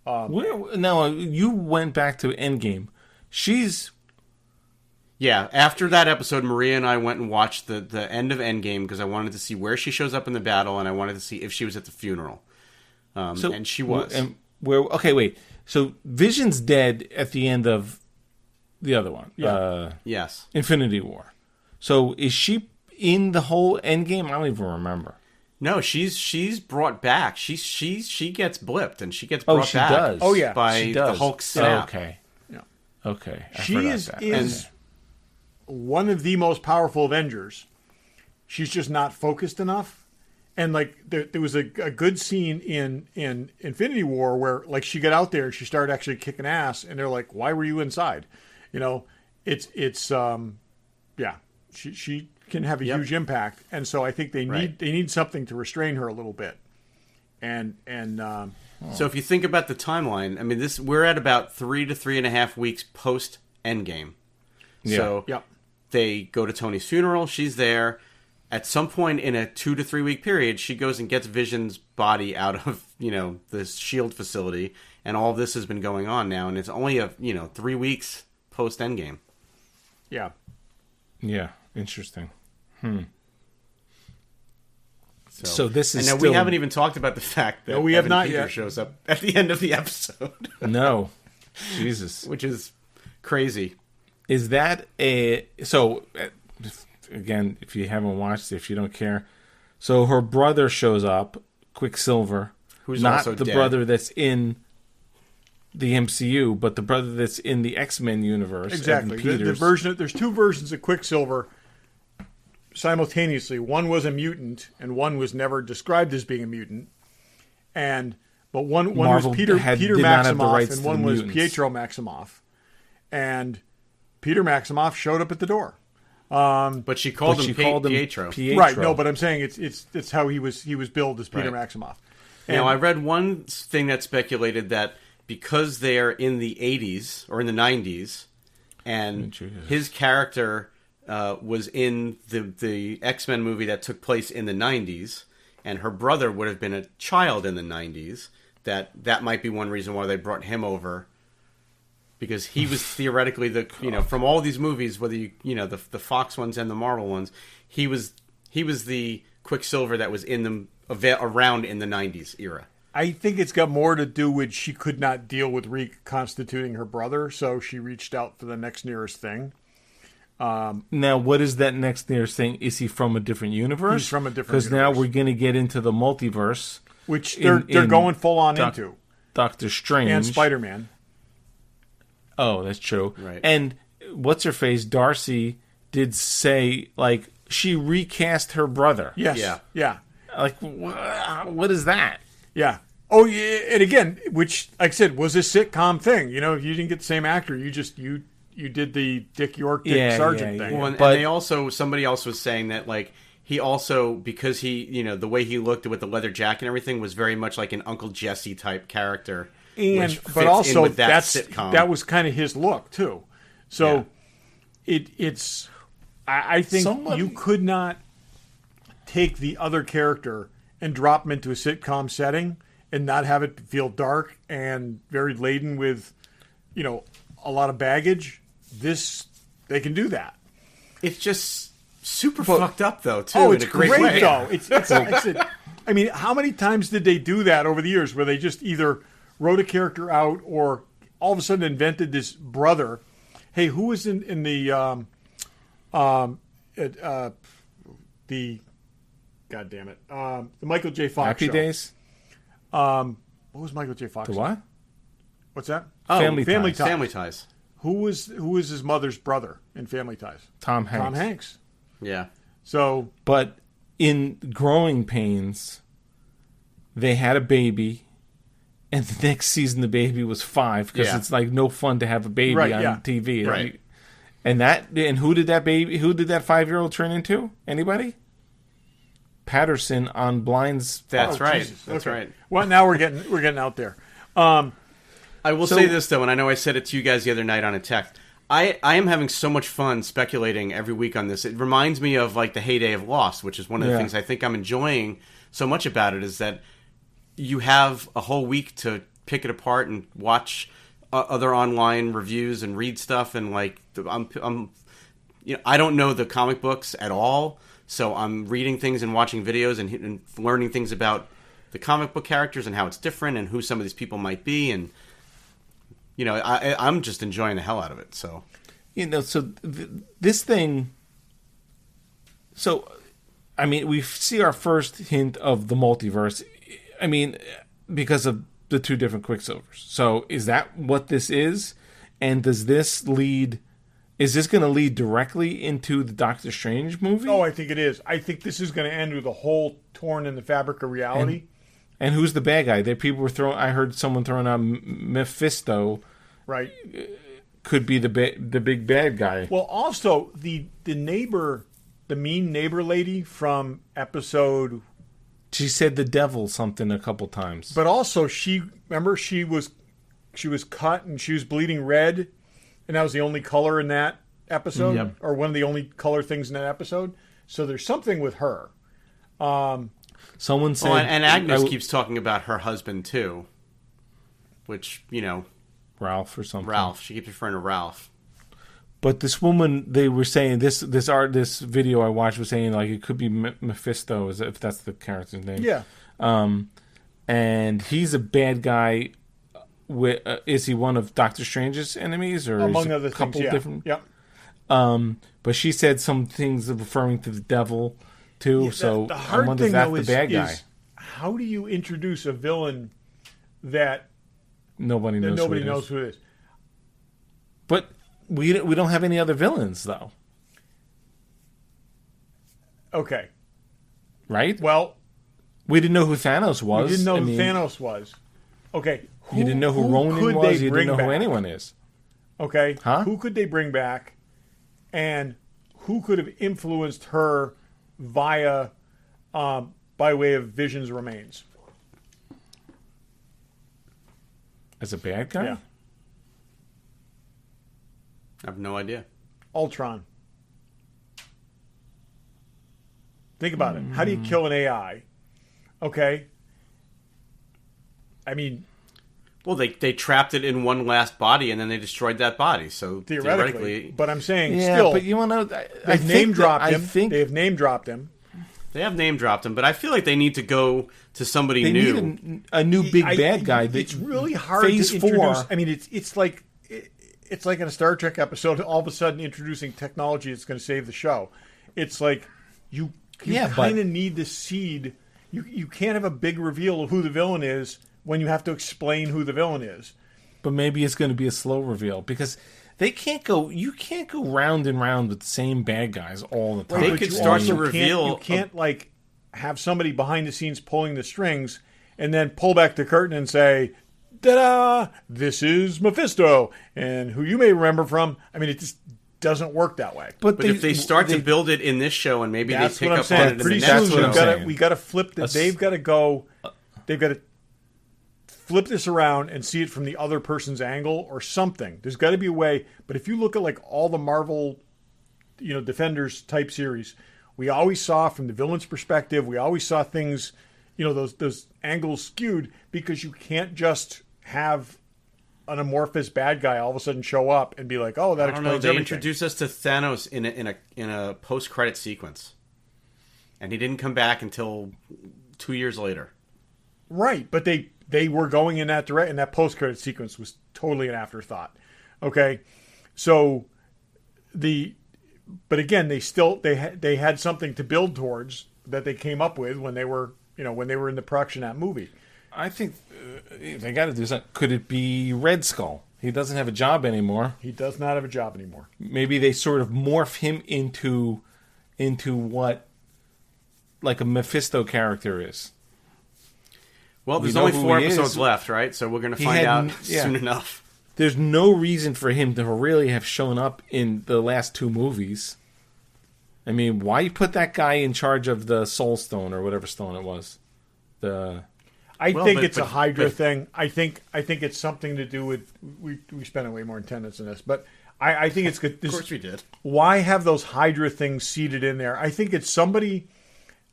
Now, you went back to Endgame. She's... Yeah, after that episode, Maria and I went and watched the end of Endgame because I wanted to see where she shows up in the battle, and I wanted to see if she was at the funeral. And she was. Okay, wait. So Vision's dead at the end of the other one. Yeah. Yes. Infinity War. So is she in the whole Endgame? I don't even remember. No, she's brought back. She gets blipped and she gets brought she back. does. Oh, yeah. By She the does. Hulk snap. Okay. Yeah. Okay. I She forgot is that. one of the most powerful Avengers. She's just not focused enough. And like there was a good scene in Infinity War where like she got out there and she started actually kicking ass, and they're like, "Why were you inside?" You know, it's yeah. She can have a huge impact, and so I think they need something to restrain her a little bit. And So if you think about the timeline, I mean, we're at about 3 to 3.5 weeks post Endgame. Yeah. So they go to Tony's funeral. She's there. At some point in a 2 to 3 week period, she goes and gets Vision's body out of, the SHIELD facility, and all this has been going on now, and it's only 3 weeks post Endgame. yeah. Yeah. Interesting. So this is and now still... we haven't even talked about the fact that No, we have Evan not Peters yet. shows up at the end of the episode, No. Jesus. which is crazy. Is that a... So, again, if you haven't watched it, if you don't care. So her brother shows up, Quicksilver. Who's not also the dead. brother that's in the MCU, but the brother that's in the X-Men universe. Exactly. Evan The Peters. there's two versions of Quicksilver simultaneously. One was a mutant, and one was never described as being a mutant. But one Marvel was Peter did not have the Maximoff, rights and to one the was mutants. Pietro Maximoff. And Peter Maximoff showed up at the door. But she called him Pietro. Right? No, but I'm saying it's how he was billed as Peter Right. Maximoff. Now, I read one thing that speculated that because they're in the 80s or in the 90s, and his character was in the X-Men movie that took place in the 90s, and her brother would have been a child in the 90s, that might be one reason why they brought him over. Because he was theoretically from all these movies, whether the Fox ones and the Marvel ones, he was the Quicksilver that was in them around in the 90s era. I think it's got more to do with she could not deal with reconstituting her brother, so she reached out for the next nearest thing. Now, what is that next nearest thing? Is he from a different universe? He's from a different Because now universe. we're going to get into the multiverse, Which they're going full on into. Doctor Strange And Spider-Man. Oh, that's true. Right. And what's her face? Darcy did say like she recast her brother. Yes. Yeah. Yeah. Like what is that? Yeah. Oh, yeah. And again, which, like I said, was a sitcom thing. You didn't get the same actor. You just you did the Dick York, Dick Sargent thing. Well, and But- they also, somebody else was saying that like he also, because he the way he looked with the leather jacket and everything was very much like an Uncle Jesse type character. Which But fits also in with that that's sitcom. that was kind of his look too. So it's I think Somebody- you could not take the other character and drop him into a sitcom setting and not have it feel dark and very laden with a lot of baggage. They can do that. It's just super fucked up though too. Oh, in it's a great great way. though. I mean, how many times did they do that over the years where they just either wrote a character out or all of a sudden invented this brother? Hey, who was in the God damn it, the Michael J. Fox Happy show. Days? What was Michael J. Fox? The what? What's that? Oh, Family Ties. Family Ties. Who was his mother's brother in Family Ties? Tom Hanks. Tom Hanks. Yeah. So But in Growing Pains, they had a baby, and the next season the baby was 5 because Yeah. it's like no fun to have a baby Right, on yeah. TV. Right. And who did that 5-year-old turn into? Anybody? Patterson on Blind's. That's Oh, right. Jesus. That's Okay. right. Well, now we're getting out there. I will say this though, and I know I said it to you guys the other night on a text. I am having so much fun speculating every week on this. It reminds me of like the heyday of Lost, which is one of the things I think I'm enjoying so much about it, is that you have a whole week to pick it apart and watch other online reviews and read stuff. And like, I don't know the comic books at all, so I'm reading things and watching videos and learning things about the comic book characters and how it's different and who some of these people might be. And I'm just enjoying the hell out of it. So, this thing. So, I mean, we see our first hint of the multiverse. I mean, because of the two different Quicksilvers. So, is that what this is? And does this lead? Is this going to lead directly into the Doctor Strange movie? Oh, I think it is. I think this is going to end with a hole torn in the fabric of reality. And who's the bad guy? People were throwing. I heard someone throwing out Mephisto. Right. Could be the big bad guy. Well, also the neighbor, the mean neighbor lady from episode. She said the devil something a couple times. But also she was cut and she was bleeding red, and that was the only color in that episode, or one of the only color things in that episode. So there's something with her. Someone said, and Agnes keeps talking about her husband too, which Ralph or something. Ralph. She keeps referring to Ralph. But this woman, they were saying this video I watched was saying like it could be Mephisto, if that's the character's name. Yeah. And he's a bad guy. Is he one of Doctor Strange's enemies, or among other couple things? Yeah. Different? Yep. But she said some things referring to the devil too. Yeah, so the hard I wonder thing, if that's though, the bad guy. is how do you introduce a villain that nobody knows who it is? But we don't have any other villains though. Okay. Right? Well, we didn't know who Thanos was. We didn't know who Thanos was. Okay. You didn't know who Ronan was. You didn't know who anyone is. Okay. Huh? Who could they bring back? And who could have influenced her by way of Vision's remains? As a bad guy? Yeah. I have no idea. Ultron. Think about it. How do you kill an AI? Okay. I mean, well, they trapped it in one last body and then they destroyed that body. So theoretically, but I'm saying yeah, still. But you want to? They've name dropped him. They have name dropped him. They have name dropped him, but I feel like they need to go to somebody new. Need a new big bad guy. It's really hard to introduce. 4. I mean, it's like in a Star Trek episode, all of a sudden introducing technology that's going to save the show. It's like you kind of need the seed. You can't have a big reveal of who the villain is when you have to explain who the villain is. But maybe it's going to be a slow reveal because they can't go. You can't go round and round with the same bad guys all the time. They could start to reveal. You can't like have somebody behind the scenes pulling the strings and then pull back the curtain and say, "Ta-da! This is Mephisto," and who you may remember from. I mean, it just doesn't work that way. But if they start to build it in this show and maybe they pick up on it in pretty the next soon, we got to flip that. They've got to go. They've got to flip this around and see it from the other person's angle or something. There's got to be a way. But if you look at like all the Marvel, Defenders type series, we always saw from the villain's perspective. We always saw things, those angles skewed because you can't just have an amorphous bad guy all of a sudden show up and be like, "Oh, that explains everything." They introduced us to Thanos in a post-credit sequence, and he didn't come back until 2 years later. Right, but they were going in that direction, and that post-credit sequence was totally an afterthought. Okay, so but again, they had something to build towards that they came up with when they were in the production of that movie. I think they got to do something. Could it be Red Skull? He doesn't have a job anymore. He does not have a job anymore. Maybe they sort of morph him into what like a Mephisto character is. Well, there's only 4 episodes left, right? So we're going to find out soon enough. There's no reason for him to really have shown up in the last 2 movies. I mean, why put that guy in charge of the Soul Stone or whatever stone it was? I think it's a Hydra thing. I think it's something to do with we spent way more than 10 minutes on this, but I think it's good. Of course we did. Why have those Hydra things seated in there? I think it's somebody.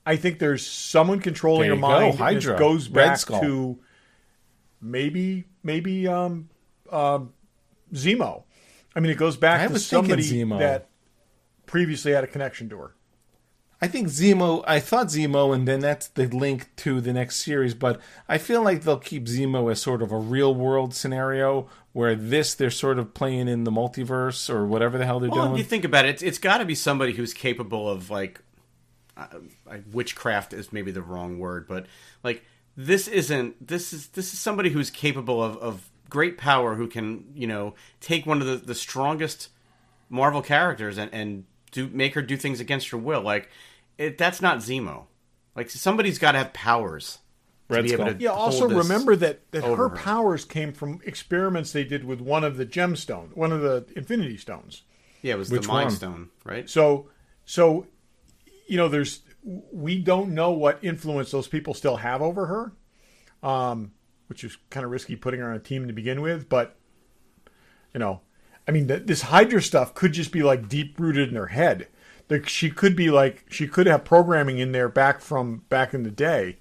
I think there's someone controlling There your you go, mind. Hydra. And it goes Red back Skull. to maybe Zemo. I mean, it goes back I to was thinking somebody Zemo. that previously had a connection to her. I think Zemo, I thought Zemo, and then that's the link to the next series, but I feel like they'll keep Zemo as sort of a real world scenario where they're sort of playing in the multiverse or whatever the hell they're Well, doing. if you think about it, it's got to be somebody who's capable of, like, witchcraft is maybe the wrong word, but, like, this is somebody who's capable of great power, who can, take one of the strongest Marvel characters and make her do things against her will. Like, that's not Zemo. Like, somebody's got to have powers. Red Skull. Yeah, also hold this remember that over her powers came from experiments they did with one of the gemstones, one of the Infinity Stones. Yeah, it was Which the Mind one? Stone, right? So we don't know what influence those people still have over her, which is kind of risky putting her on a team to begin with. But I mean, this Hydra stuff could just be like deep rooted in her head. Like she could have programming in there back in the day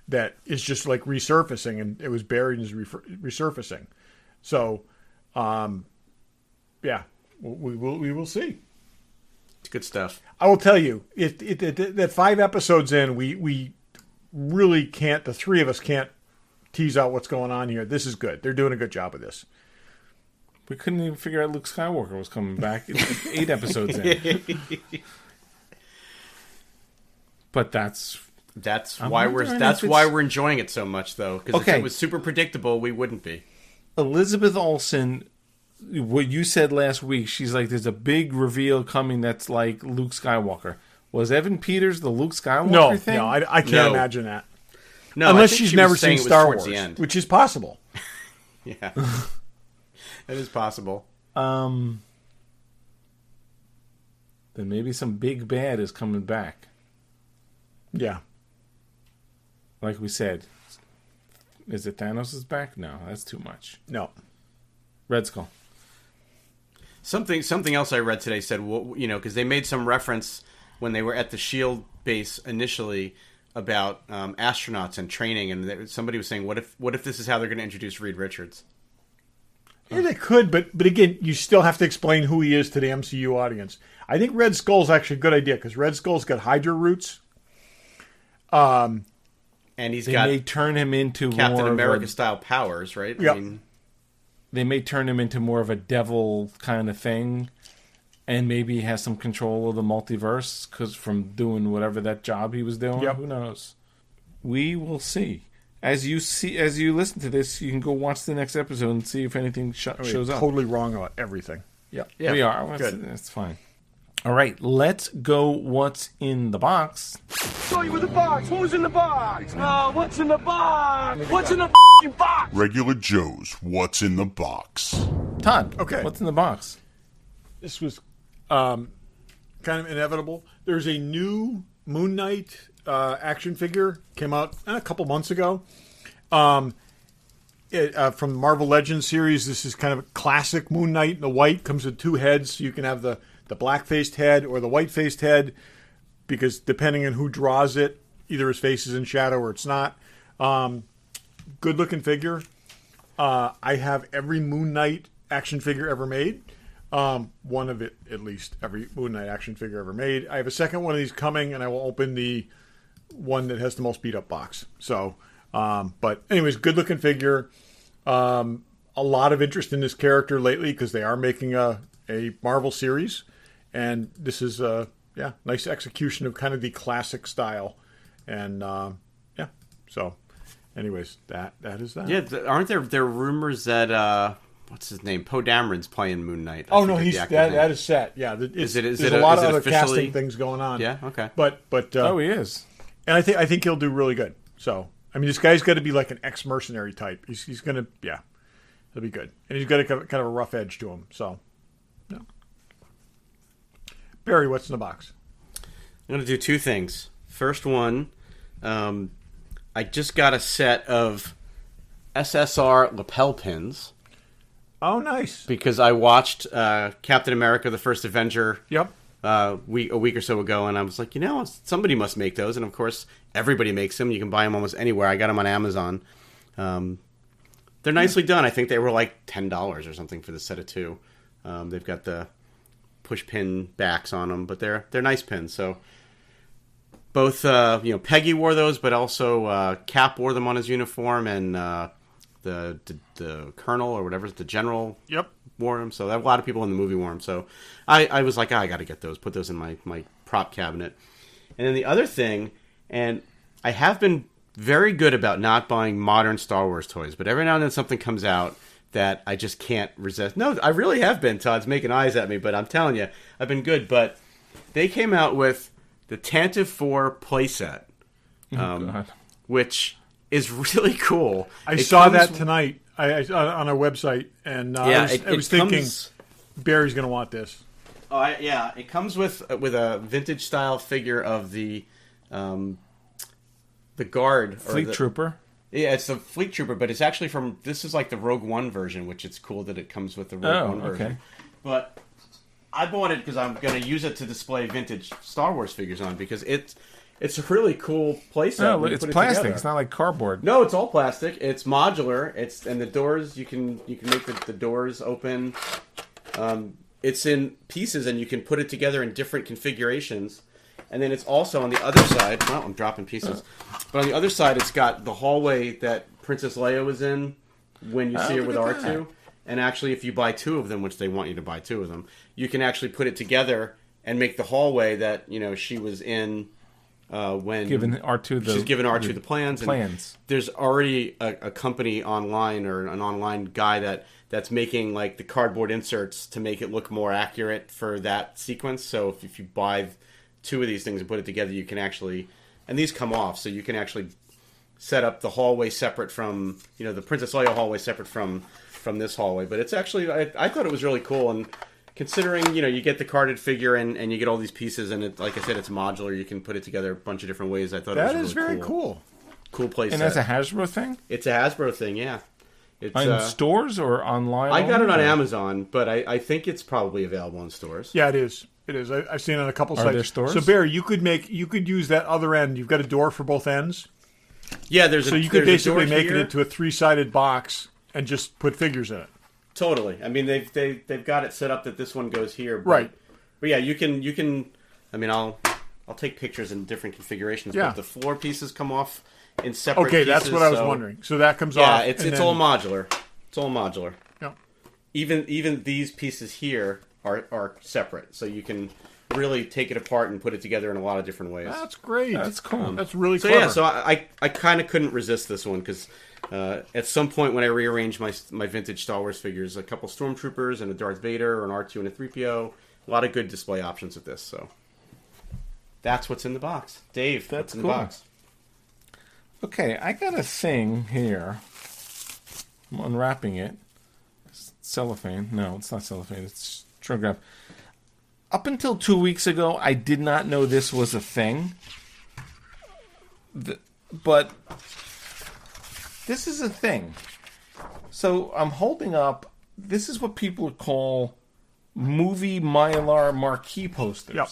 that is just like resurfacing, and it was buried and is resurfacing. So, yeah, we will see. It's good stuff. I will tell you, if that 5 episodes in, we really can't. The three of us can't tease out what's going on here. This is good. They're doing a good job of this. We couldn't even figure out Luke Skywalker was coming back 8 episodes in. But that's why we're enjoying it so much, though. Because if Okay. it was super predictable, we wouldn't be. Elizabeth Olsen. What you said last week, she's like, there's a big reveal coming that's like Luke Skywalker. Was Evan Peters the Luke Skywalker thing? No, I can't No. imagine that. No, Unless I think she's she never was saying seen it was Star towards Wars, the end. which is possible. Yeah, that is possible. Then maybe some big bad is coming back. Yeah. Like we said. Is it Thanos is back? No, that's too much. No. Red Skull. Something else I read today said, because they made some reference when they were at the SHIELD base initially about astronauts and training, and somebody was saying, what if this is how they're going to introduce Reed Richards? Yeah, they could, but again, you still have to explain who he is to the MCU audience. I think Red Skull's actually a good idea because Red Skull's got Hydra roots. And they may turn him into Captain more America of style powers, right? Yep. I mean, they may turn him into more of a devil kind of thing, and maybe he has some control of the multiverse because from doing whatever that job he was doing. Yep. Who knows? We will see. As you listen to this, you can go watch the next episode and see if anything shows up. Totally wrong about everything. Yeah. We are. Good. That's fine. All right, let's go. What's in the box? Show you with the box. Who's in the box? Oh, what's in the box? What's in the box? Regular Joe's What's in the Box. Todd. Okay. What's in the box? This was kind of inevitable. There's a new Moon Knight action figure came out a couple months ago. From the Marvel Legends series, this is kind of a classic Moon Knight in the white. Comes with 2 heads, so you can have the black-faced head or the white-faced head, because depending on who draws it, either his face is in shadow or it's not. Good-looking figure. I have every Moon Knight action figure ever made. One of it, at least, every Moon Knight action figure ever made. I have a second one of these coming, and I will open the one that has the most beat-up box. So, but anyways, good-looking figure. A lot of interest in this character lately because they are making a Marvel series, and this is nice execution of kind of the classic style, and so anyways, that is that. yeah, aren't there rumors that what's his name, Poe Dameron's playing Moon Knight? Oh no, that is set. Yeah, Is there's it a lot of is it other officially- casting things going on. Yeah, okay. But Oh, he is. and I think he'll do really good. So I mean, this guy's got to be like an ex-mercenary type. He's gonna he'll be good, and he's got a kind of a rough edge to him. So. Yeah. Barry, what's in the box? I'm going to do 2 things. First one, I just got a set of SSR lapel pins. Oh, nice. because I watched Captain America: The First Avenger. Yep. A week or so ago, and I was like, somebody must make those, and of course, everybody makes them. You can buy them almost anywhere. I got them on Amazon. They're nicely done. I think they were like $10 or something for the set of 2. They've got the push pin backs on them, but they're nice pins. So both Peggy wore those, but also Cap wore them on his uniform, and the Colonel or whatever, the General. Yep. Wore them. So a lot of people in the movie wore them. So I was like, I got to get those. Put those in my prop cabinet. And then the other thing, and I have been very good about not buying modern Star Wars toys, but every now and then something comes out that I just can't resist. No, I really have been. Todd's making eyes at me, but I'm telling you, I've been good. But they came out with the Tantive 4 playset, which is really cool. I saw that tonight on our website, and I was thinking Barry's going to want this. Oh, it comes with a vintage style figure of the guard, Fleet Trooper. Yeah, it's the Fleet Trooper, but it's actually this is like the Rogue One version, which it's cool that it comes with the Rogue One version. Okay. But I bought it because I'm going to use it to display vintage Star Wars figures on, because it's a really cool playset. No, it's plastic. It's not like cardboard. No, it's all plastic. It's modular. And the doors, you can make the doors open. It's in pieces, and you can put it together in different configurations. And then it's also on the other side. Well, I'm dropping pieces. But on the other side, it's got the hallway that Princess Leia was in when you see her with R2. That. And actually, if you buy 2 of them, which they want you to buy 2 of them, you can actually put it together and make the hallway that she was in when giving R2 she's given R2 the plans. And there's already a company online, or an online guy that's making like the cardboard inserts to make it look more accurate for that sequence. So if you buy 2 of these things and put it together, you can actually, and these come off, so you can actually set up the hallway separate from, the Princess Leia hallway separate from this hallway. But it's actually, I thought it was really cool, and considering, you get the carded figure and you get all these pieces, and it, like I said, it's modular. You can put it together a bunch of different ways. I thought that it was really very cool. Cool place. And that's a Hasbro thing? It's a Hasbro thing, yeah. It's in stores or online? I got it on Amazon, but I think it's probably available in stores. Yeah, it is. It is. I've seen it on a couple sites. There stores? So Barry, you could use that other end. You've got a door for both ends. Yeah, so you could basically make it into a 3-sided box and just put figures in it. Totally. I mean, they've got it set up that this one goes here, but, right? But yeah, you can. I mean, I'll take pictures in different configurations. Yeah. But the floor pieces come off in separate. Okay, pieces, that's what I was wondering. So that comes off. Yeah, it's all modular. It's all modular. Yeah. Even these pieces here are separate, so you can really take it apart and put it together in a lot of different ways. That's great. That's cool. That's really so clever. Yeah, so I kind of couldn't resist this one, because at some point when I rearranged my vintage Star Wars figures, a couple Stormtroopers and a Darth Vader, or an R2 and a 3PO, a lot of good display options with this. So that's what's in the box. Dave, that's what's in cool. the box? Okay, I got a thing here. I'm unwrapping it. It's cellophane. No, it's not cellophane. It's shrink wrap. Up until 2 weeks ago, I did not know this was a thing. But this is a thing. So I'm holding up, this is what people call movie Mylar marquee posters. Yep.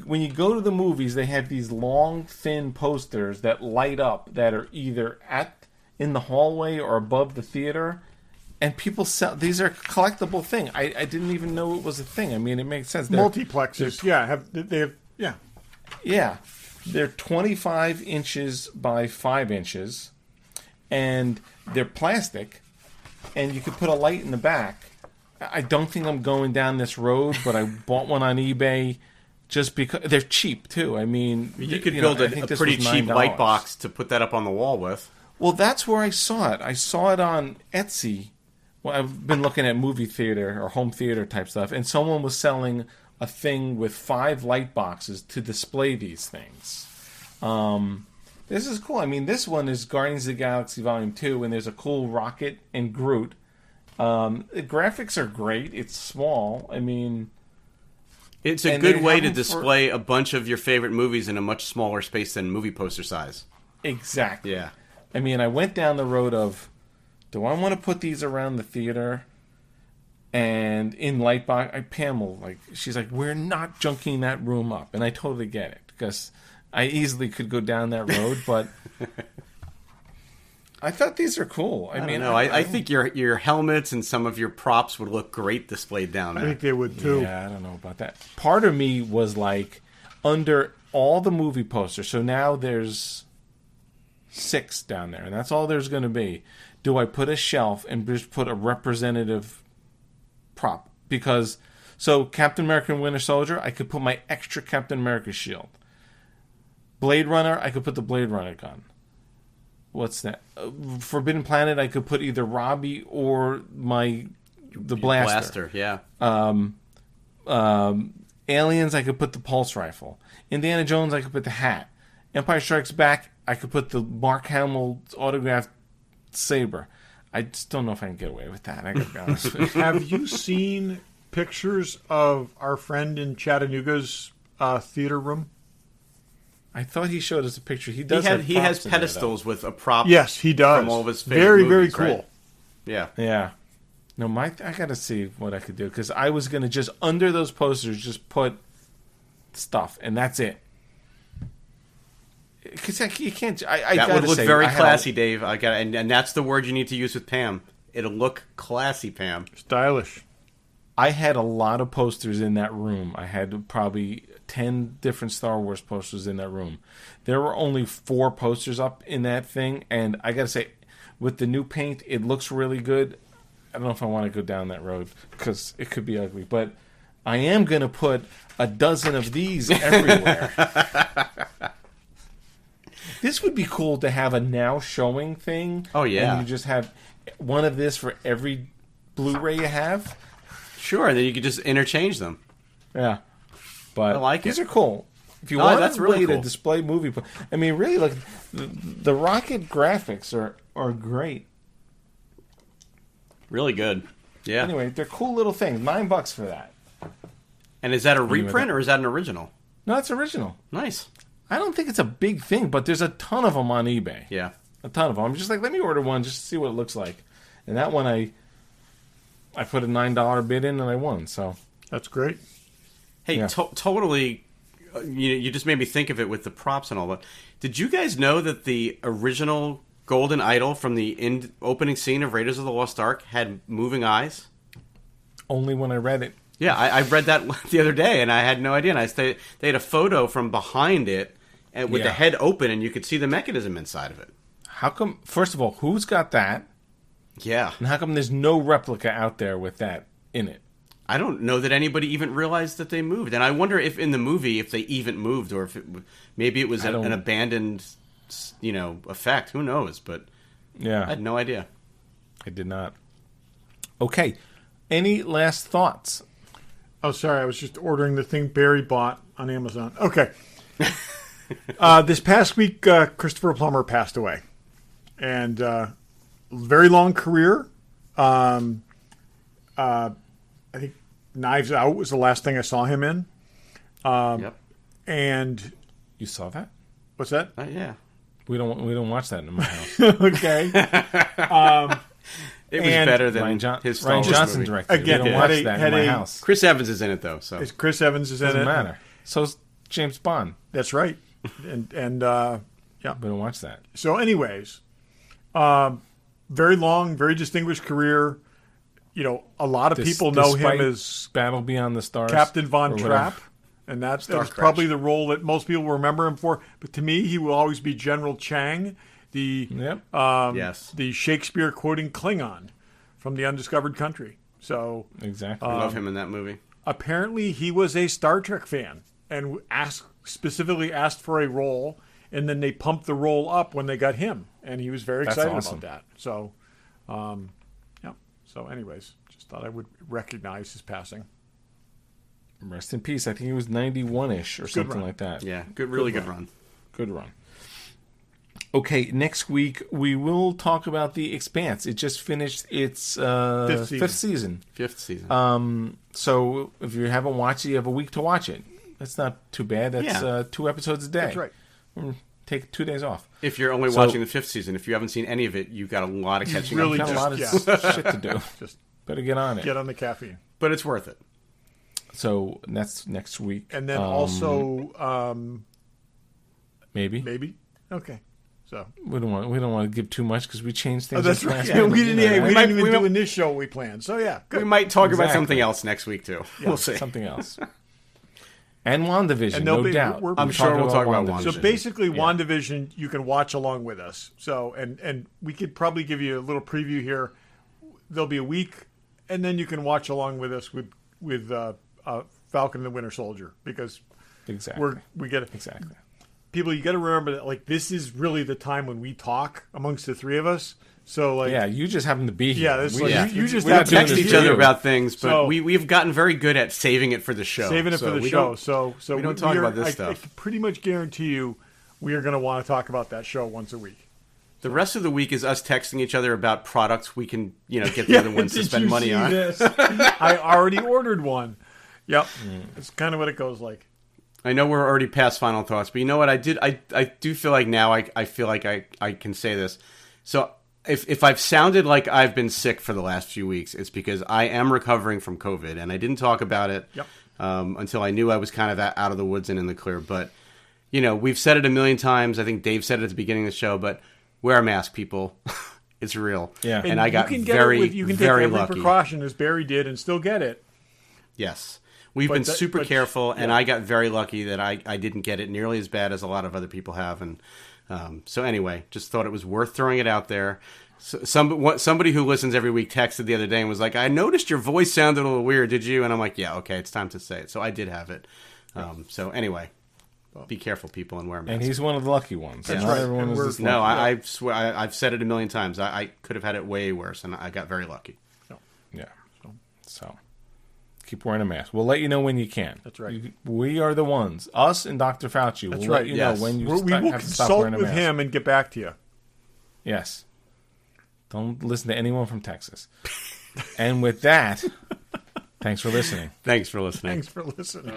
When you go to the movies, they have these long, thin posters that light up, that are either in the hallway or above the theater. And people sell, these are a collectible thing. I didn't even know it was a thing. I mean, it makes sense. Multiplexes, yeah. Yeah. They're 25 inches by 5 inches, and they're plastic, and you could put a light in the back. I don't think I'm going down this road, but I bought one on eBay just because they're cheap, too. I mean, you could build a pretty cheap light box to put that up on the wall with. Well, that's where I saw it. I saw it on Etsy. Well, I've been looking at movie theater or home theater type stuff, and someone was selling a thing with 5 light boxes to display these things. This is cool. I mean, this one is Guardians of the Galaxy Volume 2, and there's a cool Rocket and Groot. The graphics are great. It's small. I mean, it's a good way to display a bunch of your favorite movies in a much smaller space than movie poster size. Exactly. Yeah. I mean, I went down the road of do I want to put these around the theater and in Lightbox? Pam will she's like, we're not junking that room up, and I totally get it because I easily could go down that road, but I thought these are cool. I mean, I think your helmets and some of your props would look great displayed down there. I think they would too. Yeah, I don't know about that. Part of me was like, under all the movie posters, so now there's 6 down there, and that's all there's going to be. Do I put a shelf and just put a representative prop? Because, so Captain America and Winter Soldier, I could put my extra Captain America shield. Blade Runner, I could put the Blade Runner gun. What's that? Forbidden Planet, I could put either Robbie or the blaster. Yeah. Aliens, I could put the pulse rifle. Indiana Jones, I could put the hat. Empire Strikes Back, I could put the Mark Hamill autographed saber. I just don't know if I can get away with that. I gotta be honest with you. Have you seen pictures of our friend in Chattanooga's theater room? I thought he showed us a picture. He has pedestals with a prop. Yes, he does. From all of his favorite very, movies, very cool. right? Yeah. Yeah. No, I gotta see what I could do, because I was gonna just under those posters just put stuff, and that's it. Because you can't. That would look very classy, Dave. I got, and that's the word you need to use with Pam. It'll look classy, Pam. Stylish. I had a lot of posters in that room. I had probably 10 different Star Wars posters in that room. There were only 4 posters up in that thing, and I gotta say, with the new paint, it looks really good. I don't know if I want to go down that road because it could be ugly, but I am gonna put a dozen of these everywhere. This would be cool to have a now showing thing. Oh, yeah. And you just have one of this for every Blu-ray you have. Sure, and then you could just interchange them. Yeah. But I like these it. are cool. If you want that's a really way cool. to display movie... I mean, really, look, the Rocket graphics are great. Really good. Yeah. Anyway, they're cool little things. $9 for that. And is that a reprint or is that an original? No, it's original. Nice. I don't think it's a big thing, but there's a ton of them on eBay. Yeah. A ton of them. I'm just like, let me order one just to see what it looks like. And that one, I put a $9 bid in and I won. So That's great. Hey, Yeah. totally. You just made me think of it with the props and all that. Did you guys know that the original Golden Idol from the opening scene of Raiders of the Lost Ark had moving eyes? only when I read it. Yeah, I read that the other day, and I had no idea. And they had a photo from behind it and with the head open, and you could see the mechanism inside of it. How come, first of all, who's got that? Yeah. And how come there's no replica out there with that in it? I don't know that anybody even realized that they moved. And I wonder if in the movie, if they even moved, or if maybe it was an abandoned, effect. Who knows? But Yeah. I had no idea. I did not. Okay. Any last thoughts? Oh, sorry. I was just ordering the thing Barry bought on Amazon. Okay. This past week, Christopher Plummer passed away. And very long career. I think Knives Out was the last thing I saw him in. Yep. And You saw that? what's that? Yeah. We don't watch that in my house. Okay. It was And better than his Star Wars Johnson movie. directed. Again, we don't had watch a- that had in my a- house. Chris Evans is in it, though. So Chris Evans is in Doesn't it. matter. So's James Bond. That's right. And yeah. We don't watch that. So, anyways, very long, very distinguished career. You know, a lot of people know him Despite as Battle Beyond the Stars. Captain Von or whatever. Trapp, and that's Crash. probably the role that most people remember him for. But to me, he will always be General Chang, the Yep. yes, the Shakespeare quoting Klingon from the Undiscovered Country. So Exactly. I love him in that movie. apparently, he was a Star Trek fan and specifically asked for a role, and then they pumped the role up when they got him, and he was very That's excited awesome. about that. So, yeah. So, anyways, just thought I would recognize his passing. Rest in peace. I think he was 91-ish or something run. like that. Yeah, really good run. Good run. Okay, next week we will talk about The Expanse. It just finished its fifth season. Fifth season. So if you haven't watched it, you have a week to watch it. That's not too bad. That's Yeah. 2 episodes a day. That's right. take 2 days off. If you're only watching the 5th season, if you haven't seen any of it, you've got a lot of catching really up. Got a lot of shit to do. Just Better get on it. get on the caffeine. But it's worth it. So that's next week. And then also maybe. Okay. So We don't want to give too much because we changed things. that's up right. last Yeah, minute, we didn't, you know, we right? didn't even do in this show what we planned. So yeah, good. We might talk about Exactly. something else next week, too. We'll see. Something else. And WandaVision, And no they'll be- doubt. we're- I'm sure we'll talk about So WandaVision. basically, WandaVision you can watch along with us. So and we could probably give you a little preview here. There'll be a week, and then you can watch along with us with Falcon and the Winter Soldier because Exactly. we get it. Exactly. People, you got to remember that like this is really the time when we talk amongst the three of us. So like Yeah, you just happen to be here. Yeah, that's like- you just we're have not doing to Text this each for other you. about things, but So- we've gotten very good at saving it for the show. saving it for the we show. don't- So we don't talk about this I stuff. can pretty much guarantee you we are going to want to talk about that show once a week. The rest of the week is us texting each other about products we can, get the other ones to Did spend you money see on. this? I already ordered one. Yep, it's kind of what it goes like. I know we're already past final thoughts, but you know what? I do feel like now I feel like I can say this. So if I've sounded like I've been sick for the last few weeks, it's because I am recovering from COVID, and I didn't talk about it until I knew I was kind of out of the woods and in the clear. But, we've said it a million times. I think Dave said it at the beginning of the show, but wear a mask, people. It's real. Yeah. And I got you can get very, it with, you can very take every lucky. precaution as Barry did and still get it. Yes. We've But been that- super but- careful, and yeah. I got very lucky that I didn't get it nearly as bad as a lot of other people have. And so anyway, just thought it was worth throwing it out there. So, somebody who listens every week texted the other day and was like, I noticed your voice sounded a little weird, did you? And I'm like, yeah, okay, it's time to say it. So I did have it. So anyway, be careful, people, and wear masks. And he's one of the lucky ones. That's Not right. everyone And is we're- this lucky. No, I swear, I've said it a million times. I could have had it way worse, and I got very lucky. Yeah. So keep wearing a mask. We'll let you know when you can. That's right. We are the ones. Us and Dr. Fauci. That's We'll right. let you Yes. know when you We will have to stop consult wearing a with mask. him and get back to you. Yes. Don't listen to anyone from Texas. And with that, thanks for listening. Thanks for listening. Thanks for listening.